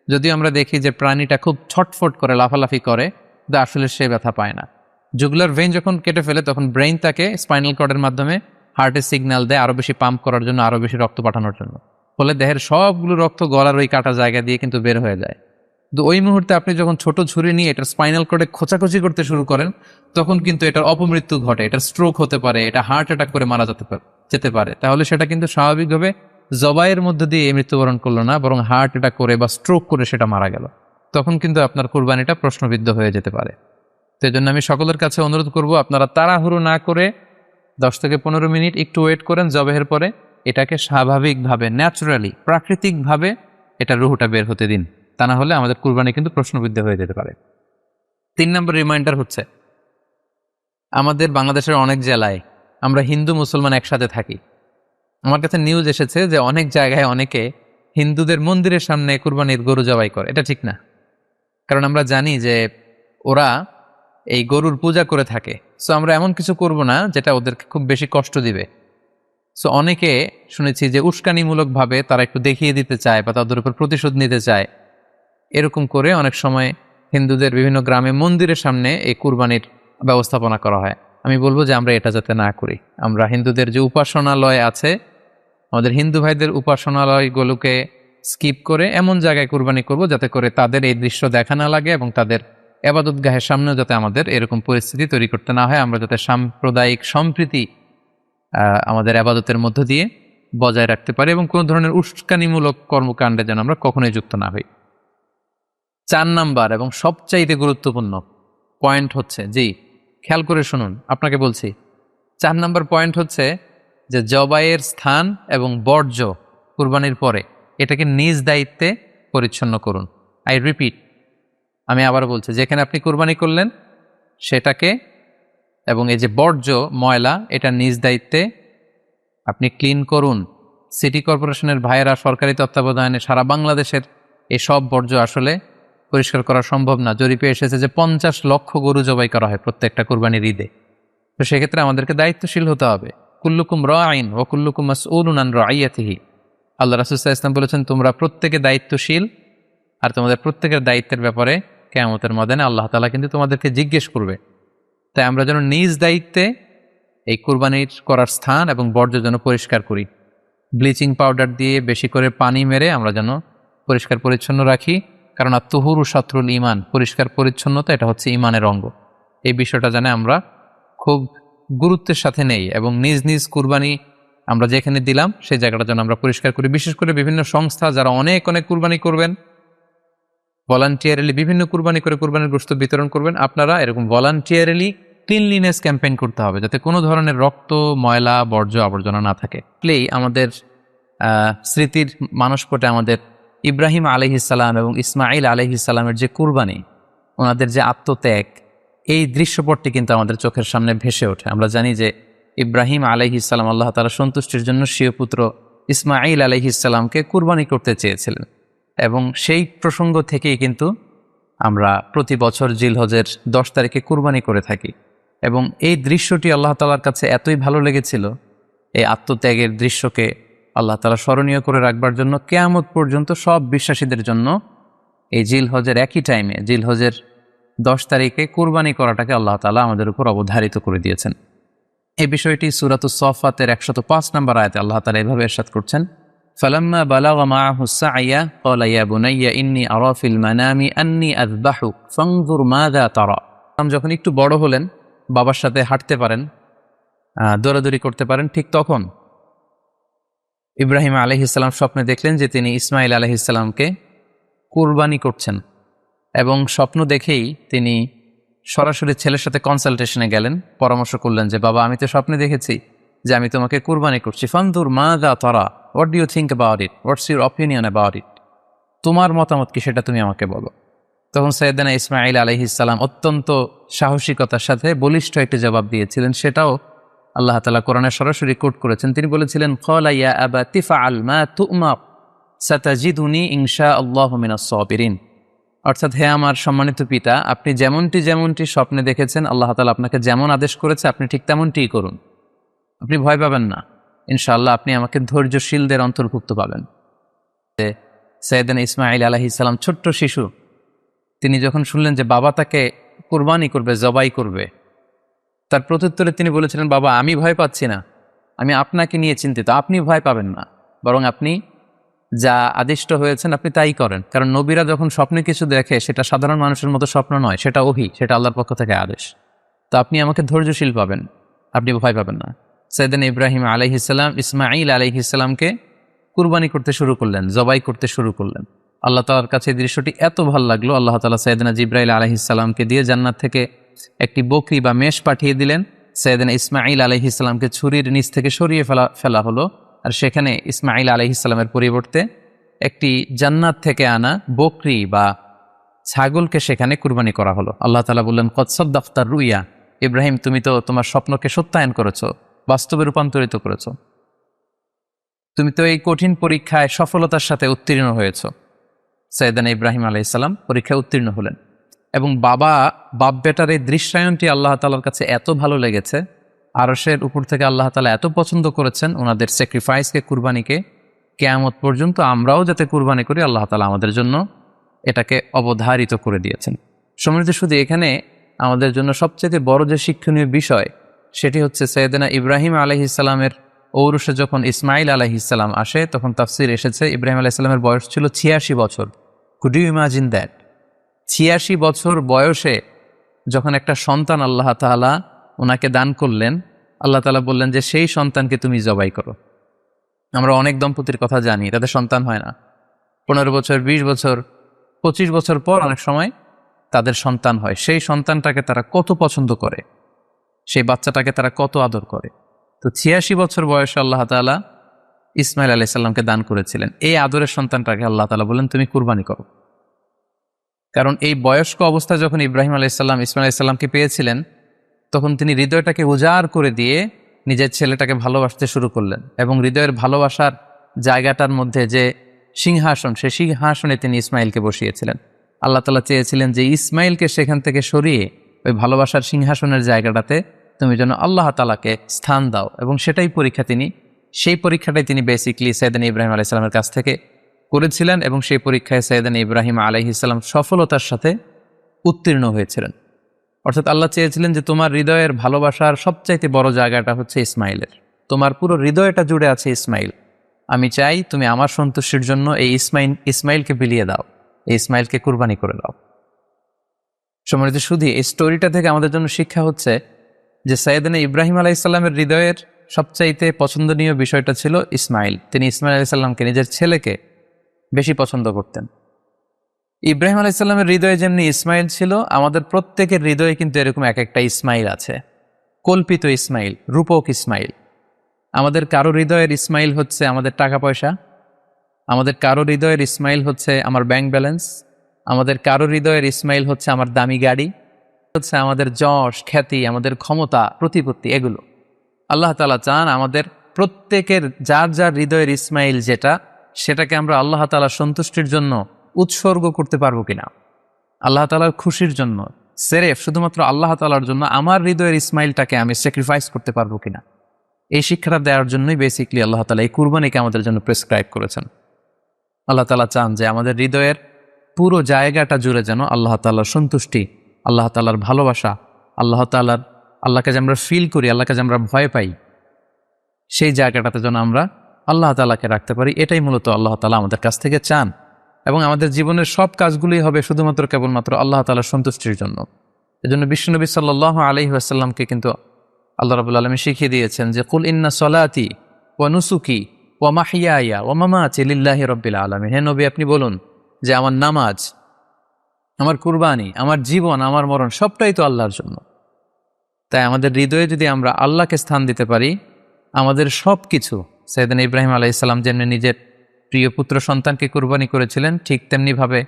যদিও আমরা দেখি যে প্রাণীটা খুব ছটফট করে লাফালাফি করে, কিন্তু আসলে সে ব্যথা পায় না। জুগুলার ভেইন যখন কেটে ফেলে তখন ব্রেইন তাকে স্পাইনাল কর্ডের মাধ্যমে হার্টে সিগন্যাল দেয় আরও বেশি পাম্প করার জন্য, আরও বেশি রক্ত পাঠানোর জন্য। ফলে দেহের সবগুলো রক্ত গলার ওই কাটা জায়গা দিয়ে কিন্তু বের হয়ে যায়। তো ওই মুহূর্তে আপনি যখন ছোট ছুরি নিয়ে এটার স্পাইনাল কর্ডে খোঁচাখুচি করতে শুরু করেন তখন কিন্তু এটার অপমৃত্যু ঘটে, এটার স্ট্রোক হতে পারে, এটা হার্ট অ্যাটাক করে মারা যেতে পারে। তাহলে সেটা কিন্তু স্বাভাবিকভাবে জবাইয়ের মধ্যে দিয়ে মৃত্যুবরণ করলো না, বরং হার্ট অ্যাটাক করে বা স্ট্রোক করে সেটা মারা গেল। তখন কিন্তু আপনার কুরবানিটা প্রশ্নবিদ্ধ হয়ে যেতে পারে। তো এই জন্য আমি সকলের কাছে অনুরোধ করব, আপনারা তাড়াহুড়ো না করে 10 থেকে 15 মিনিট একটু ওয়েট করেন জবাহের পরে, এটাকে স্বাভাবিকভাবে ন্যাচারালি প্রাকৃতিকভাবে এটা রুহটা বের হতে দিন। তা না হলে আমাদের কুরবানি কিন্তু প্রশ্নবিদ্ধ হয়ে যেতে পারে। 3 নম্বর রিমাইন্ডার হচ্ছে, আমাদের বাংলাদেশের অনেক জেলায় আমরা হিন্দু মুসলমান একসাথে থাকি। আমার কাছে নিউজ এসেছে যে অনেক জায়গায় অনেকে হিন্দুদের মন্দিরের সামনে কুরবানির গরু জবাই করে। এটা ঠিক না, কারণ আমরা জানি যে ওরা এই গরুর পূজা করে থাকে। সো আমরা এমন কিছু করব না যেটা ওদেরকে খুব বেশি কষ্ট দিবে। সো অনেকে শুনেছি যে উস্কানিমূলকভাবে তারা একটু দেখিয়ে দিতে চায় বা তাদের উপর প্রতিশোধ নিতে চায়। এরকম করে অনেক সময় হিন্দুদের বিভিন্ন গ্রামে মন্দিরের সামনে এই কুরবানির ব্যবস্থাপনা করা হয়। আমি বলবো যে আমরা এটা যাতে না করি। আমরা হিন্দুদের যে উপাসনালয় আছে, আমাদের হিন্দু ভাইদের উপাসনালয়গুলোকে স্কিপ করে এমন জায়গায় কুরবানি করব যাতে করে তাদের এই দৃশ্য দেখা না লাগে এবং তাদের এবাদতগাহের সামনেও যাতে আমাদের এরকম পরিস্থিতি তৈরি করতে না হয়। আমরা যাতে সাম্প্রদায়িক সম্প্রীতি আমাদের আবাদতের মধ্য দিয়ে বজায় রাখতে পারি এবং কোনো ধরনের উস্কানিমূলক কর্মকাণ্ডে যেন আমরা কখনোই যুক্ত না হই। 4 নাম্বার এবং সবচাইতে গুরুত্বপূর্ণ পয়েন্ট হচ্ছে, জি খেয়াল করে শুনুন, আপনাকে বলছি 4 নাম্বার পয়েন্ট হচ্ছে যে জবাইয়ের স্থান এবং বর্জ্য কুরবানির পরে এটাকে নিজ দায়িত্বে পরিচ্ছন্ন করুন। আই রিপিট, আমি আবার বলছি, যেখানে আপনি কুরবানি করলেন সেটাকে এবং এই যে বর্জ্য ময়লা এটা নিজ দায়িত্বে আপনি ক্লিন করুন। সিটি কর্পোরেশনের ভাইয়েরা সরকারি তত্ত্বাবধানে সারা বাংলাদেশের এই সব বর্জ্য আসলে পরিষ্কার করা সম্ভব না। জরিপে এসেছে যে 50 লক্ষ গরু জবাই করা হয় প্রত্যেকটা কুরবানির ঈদে। তো সেক্ষেত্রে আমাদেরকে দায়িত্বশীল হতে হবে। কুল্লুকুম রাঈন ওয়া কুল্লুকুম মাসউলুন আন রাইয়াতিহি। আল্লাহ রাসূল সাল্লাল্লাহু আলাইহি ওয়াসাল্লাম বলেছেন, তোমরা প্রত্যেকে দায়িত্বশীল আর তোমাদের প্রত্যেকের দায়িত্বের ব্যাপারে কিয়ামতের ময়দানে আল্লাহ তাআলা কিন্তু তোমাদেরকে জিজ্ঞেস করবে। তাই আমরা যেন নিজ দায়িত্বে এই কুরবানির করার স্থান এবং বর্জ্য যেন পরিষ্কার করি। ব্লিচিং পাউডার দিয়ে বেশি করে পানি মেরে আমরা যেন পরিষ্কার পরিচ্ছন্ন রাখি, কারণ আত-তুহুরু শাতরুল ঈমান, পরিষ্কার পরিচ্ছন্নতা এটা হচ্ছে ঈমানের অঙ্গ। এই বিষয়টা জানে আমরা খুব গুরুত্বের সাথে নেই এবং নিজ নিজ কুরবানি আমরা যেখানে দিলাম সেই জায়গাটা যেন আমরা পরিষ্কার করি। বিশেষ করে বিভিন্ন সংস্থা যারা অনেক অনেক কুরবানি করবেন, ভলান্টিয়ারলি বিভিন্ন কুরবানি করে কুরবানির গোশত বিতরণ করবেন, আপনারা এরকম ভলান্টিয়ারলি ক্লিনলিনেস ক্যাম্পেইন করতে হবে যাতে কোনো ধরনের রক্ত, ময়লা, বর্জ্য, আবর্জনা না থাকে। প্লেই আমাদের স্মৃতির মানসপটে আমাদের ইব্রাহিম আলাইহিসসালাম এবং ইসমাইল আলাইহিসসালামের যে কুরবানি, ওনাদের যে আত্মত্যাগ, এই দৃশ্যপটটি কিন্তু আমাদের চোখের সামনে ভেসে ওঠে। আমরা জানি যে ইব্রাহিম আলাইহিসসালাম আল্লাহ তাআলা সন্তুষ্টির জন্য স্বীয় পুত্র ইসমাইল আলাইহিসসালামকে কুরবানি করতে চেয়েছিলেন এবং সেই প্রসঙ্গ থেকেই কিন্তু আমরা প্রতি বছর জিলহজের 10 তারিখে কুরবানি করে থাকি এবং এই দৃশ্যটি আল্লাহ তাআলার কাছে এতই ভালো লেগেছিল, এই আত্মত্যাগের দৃশ্যকে আল্লাহ তাআলা স্মরণীয় করে রাখবার জন্য কিয়ামত পর্যন্ত সব বিশ্বাসীদের জন্য এই জিলহজের একই টাইমে জিলহজের 10 তারিখে কুরবানি করাটাকে আল্লাহ তাআলা আমাদের উপর অবধারিত করে দিয়েছেন। এই বিষয়টি সূরাতুস সাফফাতের 105 নম্বর আয়াতে আল্লাহ তাআলা এভাবে ইরশাদ করছেন, ফালাম্মা বালাগা মাআহু সা'য়া ক্বালা ইয়া বুনাইয়া ইন্নী আরা ফিল মানামি আন্নী আযবাহুক ফানজুর মাযা তারা। যখন একটু বড় হলেন, বাবার সাথে হাঁটতে পারেন, দৌড়াদৌড়ি করতে পারেন, ঠিক তখন ইব্রাহিম আলাইহিসসালাম স্বপ্নে দেখলেন যে তিনি ইসমাইল আলাইহিসসালামকে কুরবানি করছেন এবং স্বপ্ন দেখেই তিনি সরাসরি ছেলের সাথে কনসালটেশনে গেলেন, পরামর্শ করলেন যে বাবা, আমি তো স্বপ্নে দেখেছি যে আমি তোমাকে কুরবানি করছি, ফানজুর মাযা তারা, what do you think about it, what's your opinion about it, তোমার মতামত কি সেটা তুমি আমাকে বলো। তখন সাইয়েদনা ইসমাইল আলাইহিসসালাম অত্যন্ত সাহসিকতার সাথে বলিষ্ঠ একটি জবাব দিয়েছিলেন, সেটাও আল্লাহ তাআলা কোরআনে সরাসরি কোট করেছেন। তিনি বলেছিলেন, ক্বালা ইয়া আবাতি ফাআল মা তু'মার সাতাজিদুনি ইনশাআল্লাহু মিনাস সাবিরিন। অর্থাৎ হে আমার সম্মানিত পিতা, আপনি যেমনটি স্বপ্নে দেখেছেন, আল্লাহ তাআলা আপনাকে যেমন আদেশ করেছে আপনি ঠিক তেমনটিই করুন। আপনি ভয় পাবেন না, ইনশাআল্লাহ আপনি আমাকে ধৈর্যশীলদের অন্তর্ভুক্ত পাবেন। সাইয়েদনা ইসমাঈল আলাইহিস সালাম ছোট্ট শিশু, তিনি যখন শুনলেন যে বাবা তাকে কুরবানি করবে, জবাই করবে, তার প্রত্যুত্তরে তিনি বলেছিলেন, বাবা আমি ভয় পাচ্ছি না, আমি আপনাকে নিয়ে চিন্তিত, আপনি ভয় পাবেন না, বরং আপনি যা আদিষ্ট হয়েছেন আপনি তাই করেন। কারণ নবীরা যখন স্বপ্নে কিছু দেখে সেটা সাধারণ মানুষের মতো স্বপ্ন নয়, সেটা ওহী, সেটা আল্লাহর পক্ষ থেকে আদেশ। তো আপনি আমাকে ধৈর্যশীল পাবেন, আপনি ভয় পাবেন না। সাইয়েদনা ইব্রাহিম আলাইহিস সালাম ইসমাঈল আলাইহিস সালামকে কুরবানি করতে শুরু করলেন, জবাই করতে শুরু করলেন। আল্লাহ তাআলার কাছে এই দৃশ্যটি এত ভালো লাগলো, আল্লাহ তাআলা সাইয়েদনা জিবরাইল আলাইহিস সালামকে দিয়ে জান্নাত থেকে একটি বকরি বা মেষ পাঠিয়ে দিলেন। সাইয়েদনা ইসমাঈল আলাইহিস সালামকে ছুরির নিচ থেকে সরিয়ে ফেলা হলো, আর সেখানে ইসমাঈল আলাইহিস সালামের পরিবর্তে একটি জান্নাত থেকে আনা বকরি বা ছাগলকে সেখানে কুরবানি করা হলো। আল্লাহ তাআলা বললেন, কদ সাদ্দাকতা রুইয়া, ইব্রাহিম তুমি তো তোমার স্বপ্নকে সত্যায়ন করেছো, বাস্তবে রূপান্তরিত করেছো, তুমি তো এই কঠিন পরীক্ষায় সফলতার সাথে উত্তীর্ণ হয়েছ। সাইয়েদনা ইব্রাহিম আলাইহিস সালাম পরীক্ষায় উত্তীর্ণ হলেন এবং বাপ বেটার এই দৃশ্যায়নটি আল্লাহ তাআলার কাছে এত ভালো লেগেছে, আরশের উপর থেকে আল্লাহ তাআলা এত পছন্দ করেছেন ওনাদের স্যাক্রিফাইসকে, কুরবানিকে, কিয়ামত পর্যন্ত আমরাও যাতে কুরবানি করি আল্লাহ তাআলা আমাদের জন্য এটাকে অবধারিত করে দিয়েছেন। সম্মানিত শুধু এখানে আমাদের জন্য সবচেয়ে বড় যে শিক্ষণীয় বিষয় সেটি হচ্ছে সাইয়েদনা ইব্রাহিম আলাইহিস সালামের ঔরসে যখন ইসমাঈল আলাইহিস সালাম আসে তখন তাফসীর এসেছে ইব্রাহিম আলাইহিস সালামের বয়স ছিল 86 বছর। Could you imagine that? 86 বছর বয়সে যখন একটা সন্তান আল্লাহ তাআলা ওনাকে দান করলেন, আল্লাহ তাআলা বললেন যে সেই সন্তানকে তুমি জবাই করো। আমরা অনেক দম্পতির কথা জানি, তাদের সন্তান হয় না, 15 বছর, 20 বছর, 25 বছর পর অনেক সময় তাদের সন্তান হয়। সেই সন্তানটাকে তারা কত পছন্দ করে, সেই বাচ্চাটাকে তারা কত আদর করে। তো 86 বছর বয়সে আল্লাহ তাআলা ইসমাঈল আলাইহিস সালামকে দান করেছিলেন। এই আদরের সন্তানটাকে আল্লাহ তাআলা বললেন তুমি কুরবানি করো। কারণ এই বয়স্ক অবস্থায় যখন ইব্রাহিম আলাইহিস সালাম ইসমাঈল আলাইহিস সালামকে পেয়েছিলেন তখন তিনি হৃদয়টাকে উজাড় করে দিয়ে নিজের ছেলেটাকে ভালোবাসতে শুরু করলেন এবং হৃদয়ের ভালোবাসার জায়গাটার মধ্যে যে সিংহাসন, সেই সিংহাসনে তিনি ইসমাঈলকে বসিয়েছিলেন। আল্লাহ তাআলা চেয়েছিলেন যে ইসমাঈলকে সেখান থেকে সরিয়ে ওই ভালোবাসার সিংহাসনের জায়গাটাতে তুমি যেন আল্লাহ তাআলাকে স্থান দাও, এবং সেই পরীক্ষাটাই তিনি বেসিক্যালি সাইয়েদনা ইব্রাহিম আলাইহিস সালামের কাছ থেকে করেছিলেন এবং সেই পরীক্ষায় সাইয়েদনা ইব্রাহিম আলাইহিস সালাম সফলতার সাথে উত্তীর্ণ হয়েছিলেন। অর্থাৎ আল্লাহ চেয়েছিলেন যে তোমার হৃদয়ের ভালোবাসার সবচাইতে বড় জায়গাটা হচ্ছে ইসমাঈলের, তোমার পুরো হৃদয়টা জুড়ে আছে ইসমাঈল। আমি চাই তুমি আমার সন্তুষ্টির জন্য এই ইসমাঈলকে বিলিয়ে দাও, এই ইসমাঈলকে কুরবানি করে দাও। সম্মানিত শুধু এই স্টোরিটা থেকে আমাদের জন্য শিক্ষা হচ্ছে যে সাইয়েদনা ইব্রাহিম আলাইহিস সালামের হৃদয়ের সবচাইতে পছন্দনীয় বিষয়টা ছিল ইসমাঈল। তিনি ইসমাঈল আলাইহিস সালামকে, নিজের ছেলেকে বেশি পছন্দ করতেন। ইব্রাহিম আলাইহিস সালামের হৃদয়ে যেমনি ইসমাঈল ছিল, আমাদের প্রত্যেকের হৃদয়ে কিন্তু এরকম এক একটা ইসমাঈল আছে, কল্পিত ইসমাঈল, রূপক ইসমাঈল। আমাদের কারো হৃদয়ের ইসমাঈল হচ্ছে আমাদের টাকা পয়সা, আমাদের কারো হৃদয়ের ইসমাঈল হচ্ছে আমার ব্যাংক ব্যালেন্স, আমাদের কারো হৃদয়ের ইসমাঈল হচ্ছে আমার দামি গাড়ি, হচ্ছে আমাদের যশ, খ্যাতি, আমাদের ক্ষমতা, প্রতিপত্তি, এগুলো। আল্লাহ তাআলা চান আমাদের প্রত্যেকের যার যার হৃদয়ের ইসমাঈল যেটা, সেটাকে আমরা আল্লাহ তাআলার সন্তুষ্টির জন্য উৎসর্গ করতে পারবো কিনা, আল্লাহ তাআলার খুশির জন্য, সেরেফ শুধুমাত্র আল্লাহ তাআলার জন্য আমার হৃদয়ের ইসমাঈলটাকে আমি স্যাক্রিফাইস করতে পারবো কিনা। এই শিক্ষাটা দেওয়ার জন্যই বেসিক্যালি আল্লাহ তাআলা এই কুরবানিকে আমাদের জন্য প্রেসক্রাইব করেছেন। আল্লাহ তাআলা চান যে আমাদের হৃদয়ের পুরো জায়গাটা জুড়ে যেন আল্লাহ তাআলার সন্তুষ্টি, আল্লাহ তাআলার ভালোবাসা, আল্লাহকে যে আমরা ফিল করি, আল্লাহকে যে আমরা ভয় পাই, সেই জায়গাটাতে যেন আমরা আল্লাহ তাআলাকে রাখতে পারি। এটাই মূলত আল্লাহ তাআলা আমাদের কাছ থেকে চান, এবং আমাদের জীবনের সব কাজগুলোই হবে শুধুমাত্র কেবলমাত্র আল্লাহ তাআলার সন্তুষ্টির জন্য। এজন্য বিশ্বনবী সাল্লাল্লাহু আলাইহি ওয়াসাল্লামকে কিন্তু আল্লাহ রাব্বুল আলামিন শিখিয়ে দিয়েছেন যে কুল ইন্না সলাতি ওয়া নুসুকি ওয়া মাহইয়ায়া ওয়া মামাতি লিল্লাহি রাব্বিল আলামিন। হে নবী আপনি বলুন যে আমার নামাজ, আমার কুরবানি, আমার জীবন, আমার মরণ সবটাই তো আল্লাহর জন্য। তাই আমাদের হৃদয়ে যদি আমরা আল্লাহকে স্থান দিতে পারি, আমাদের সব কিছু, সাইয়েদনা ইব্রাহিম আলাইহিস সালাম যেমনি নিজের প্রিয় পুত্র সন্তানকে কুরবানি করেছিলেন, ঠিক তেমনিভাবে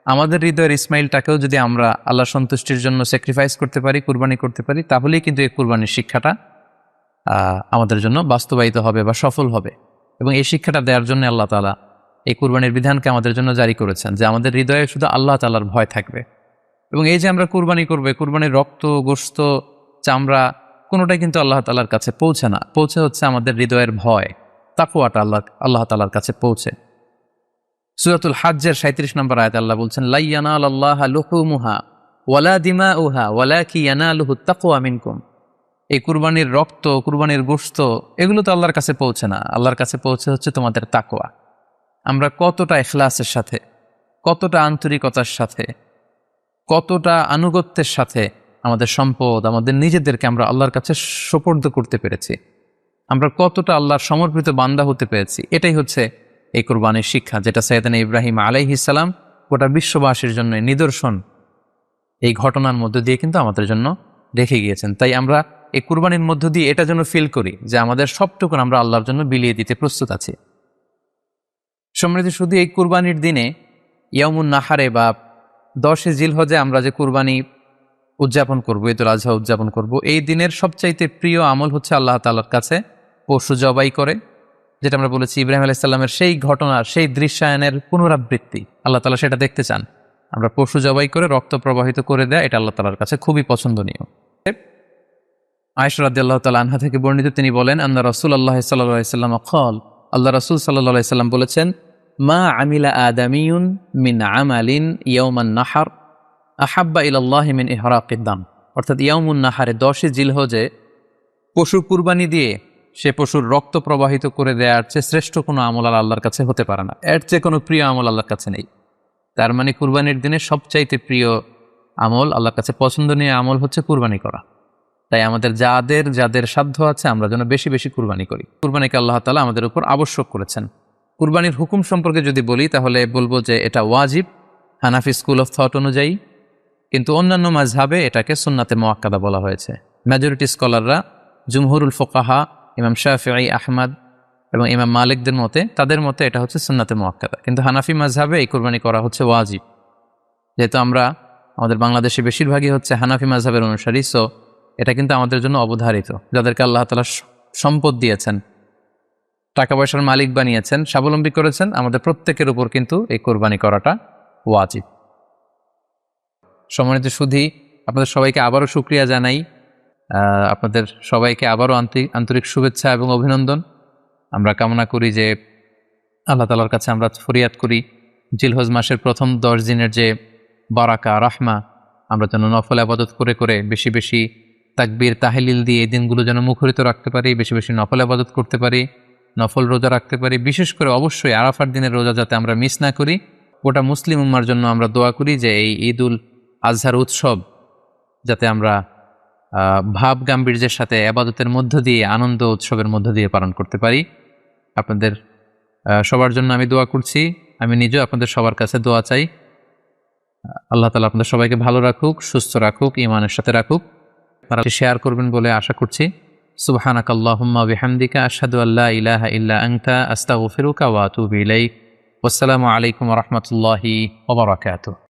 আমাদের হৃদয়ের ইসমাঈলটাকেও যদি আমরা আল্লাহ সন্তুষ্টির জন্য স্যাক্রিফাইস করতে পারি, কুরবানি করতে পারি, তাহলেই কিন্তু এই কুরবানির শিক্ষাটা আমাদের জন্য বাস্তবায়িত হবে বা সফল হবে। এবং এই শিক্ষাটা দেওয়ার জন্য আল্লাহ তাআলা এই কুরবানির বিধানকে আমাদের জন্য জারি করেছেন, যে আমাদের হৃদয়ে শুধু আল্লাহ তাআলার ভয় থাকবে। এবং এই যে আমরা কুরবানি করবে, কুরবানির রক্ত, গোশত, চামড়া কোনোটাই কিন্তু আল্লাহ তাআলার কাছে পৌঁছে না, পৌঁছে হচ্ছে আমাদের হৃদয়ের ভয়, তাকওয়াটা আল্লাহ তাআলার কাছে পৌঁছে। সূরাতুল হাজ্জের 37 নম্বর আয়াতে আল্লাহ বলছেন, লা ইয়ানালাল্লাহা লুহুমুহা ওয়ালা দিমাউহা ওয়ালাকি ইয়ানালুহুত তাকওয়া মিনকুম। এই কুরবানির রক্ত, কুরবানির গোশত এগুলো তো আল্লাহর কাছে পৌঁছে না, আল্লাহর কাছে পৌঁছে হচ্ছে তোমাদের তাকওয়া। আমরা কতটা ইখলাসের সাথে, কতটা আন্তরিকতার সাথে, কতটা আনুগত্যের সাথে আমাদের সম্পদ, আমাদের নিজেদেরকে আমরা আল্লাহর কাছে সোপর্দ করতে পেরেছি, আমরা কতটা আল্লাহর সমর্পিত বান্দা হতে পেরেছি, এটাই হচ্ছে এই কুরবানির শিক্ষা, যেটা সাইয়েদনা ইব্রাহিম আলাইহিস সালাম গোটা বিশ্ববাসীর জন্য নিদর্শন এই ঘটনার মধ্য দিয়ে কিন্তু আমাদের জন্য রেখে গিয়েছেন। তাই আমরা এই কুরবানির মধ্য দিয়ে এটা যেন ফিল করি যে আমাদের সবটুকু আমরা আল্লাহর জন্য বিলিয়ে দিতে প্রস্তুত আছি। সম্মানিত, শুধু এই কুরবানির দিনে ইয়াউমুন নাহারে বা 10 জিলহজে আমরা যে কুরবানি উদযাপন করব, ঈদুল আজহা উদযাপন করব, এই দিনের সবচাইতে প্রিয় আমল হচ্ছে আল্লাহ তাআলার কাছে পশু জবাই করে, যেটা আমরা বলেছি ইব্রাহিম আলাইহিস সালামের সেই ঘটনার, সেই দৃশ্যায়নের পুনরাবৃত্তি আল্লাহ তাআলা সেটা দেখতে চান। আমরা পশু জবাই করে রক্ত প্রবাহিত করে দেয়া, এটা আল্লাহ তাআলার কাছে খুবই পছন্দনীয়। আয়েশা রাদিয়াল্লাহু তাআলা আনহা থেকে বর্ণিত, তিনি বলেন, আন্না রাসূলুল্লাহ সাল্লাল্লাহু আলাইহি ওয়াসাল্লাম ক্বাল, আল্লাহ রাসূল সাল্লাল্লাহু আলাইহি ওয়াসাল্লাম বলেছেন, মা আমিলা আদামিয়ুন মিন আমালিন ইয়াউমান নাহার আহাব্বা ইলাল্লাহি মিন ইহরাকিদ দাম। অর্থাৎ ইয়াউমুন নাহারে 10 জিলহজে পশু কুরবানি দিয়ে সে পশুর রক্ত প্রবাহিত করে দেওয়ার চেয়ে শ্রেষ্ঠ কোনো আমল আল্লাহর কাছে হতে পারে না, এর চেয়ে কোনো প্রিয় আমল আল্লাহর কাছে নেই। তার মানে কুরবানির দিনে সবচাইতে প্রিয় আমল, আল্লাহর কাছে পছন্দনীয় আমল হচ্ছে কুরবানি করা। তাই আমাদের যাদের সাধ্য আছে আমরা যেন বেশি বেশি কুরবানি করি। কুরবানিকে আল্লাহ তাআলা আমাদের উপর আবশ্যক করেছেন। কুরবানির হুকুম সম্পর্কে যদি বলি তাহলে বলবো যে এটা ওয়াজিব হানাফি স্কুল অফ থট অনুযায়ী, কিন্তু অন্যান্য মাযহাবে এটাকে সুন্নাতে মুআক্কাদা বলা হয়েছে। মেজরিটি স্কলাররা, জুমহুরুল ফুকাহা, ইমাম শাফিঈ, আহমদ এবং ইমাম মালিকদের মতে, তাদের মতে এটা হচ্ছে সুন্নাতে মুআক্কাদা। কিন্তু হানাফি মাযহাবে এই কুরবানি করা হচ্ছে ওয়াজিব। যেহেতু আমরা আমাদের বাংলাদেশে বেশিরভাগই হচ্ছে হানাফি মাযহাবের অনুসারী, সো এটা কিন্তু আমাদের জন্য অবধারিত। যাদেরকে আল্লাহ তাআলা সম্পদ দিয়েছেন, টাকা পয়সার মালিক বানিয়েছেন, স্বাবলম্বী করেছেন, আমাদের প্রত্যেকের উপর কিন্তু এই কোরবানি করাটা ওয়াজিব। সম্মানিত সুধী, আপনাদের সবাইকে আবারও শুকরিয়া জানাই, আপনাদের সবাইকে আবারও আন্তরিক শুভেচ্ছা এবং অভিনন্দন। আমরা কামনা করি যে আল্লাহ তাআলার কাছে আমরা ফরিয়াদ করি জিলহজ মাসের প্রথম 10 দিনের যে বারাকা, রাহমা, আমরা যেন নফল ইবাদত করে করে বেশি বেশি তাকবীর তাহলিল দিয়ে এই দিনগুলো যেন মুখরিত রাখতে পারি, বেশি বেশি নফল ইবাদত করতে পারি, নফল রোজা রাখতে পারি। বিশেষ করে অবশ্যই আরাফার দিনের রোজা যাতে আমরা মিস না করি। গোটা মুসলিম উম্মার জন্য আমরা দোয়া করি যে এই ঈদুল আজহার উৎসব যাতে আমরা ভাব গাম্ভীর্যের সাথে ইবাদতের মধ্য দিয়ে, আনন্দ উৎসবের মধ্য দিয়ে পালন করতে পারি। আপনাদের সবার জন্য আমি দোয়া করছি, আমি নিজেও আপনাদের সবার কাছে দোয়া চাই। আল্লাহ তাআলা আপনাদের সবাইকে ভালো রাখুক, সুস্থ রাখুক, ঈমানের সাথে রাখুক। আপনারা শেয়ার করবেন বলে আশা করছি। সুবহানাকাল্লাহুম্মা ওয়া বিহামদিকা আশহাদু আল্লা ইলাহা ইল্লা আনতা আস্তাগফিরুকা ওয়া আতুবু ইলাইক। ওয়াসসালামু আলাইকুম ওয়া রাহমাতুল্লাহি ওয়া বারাকাতুহু।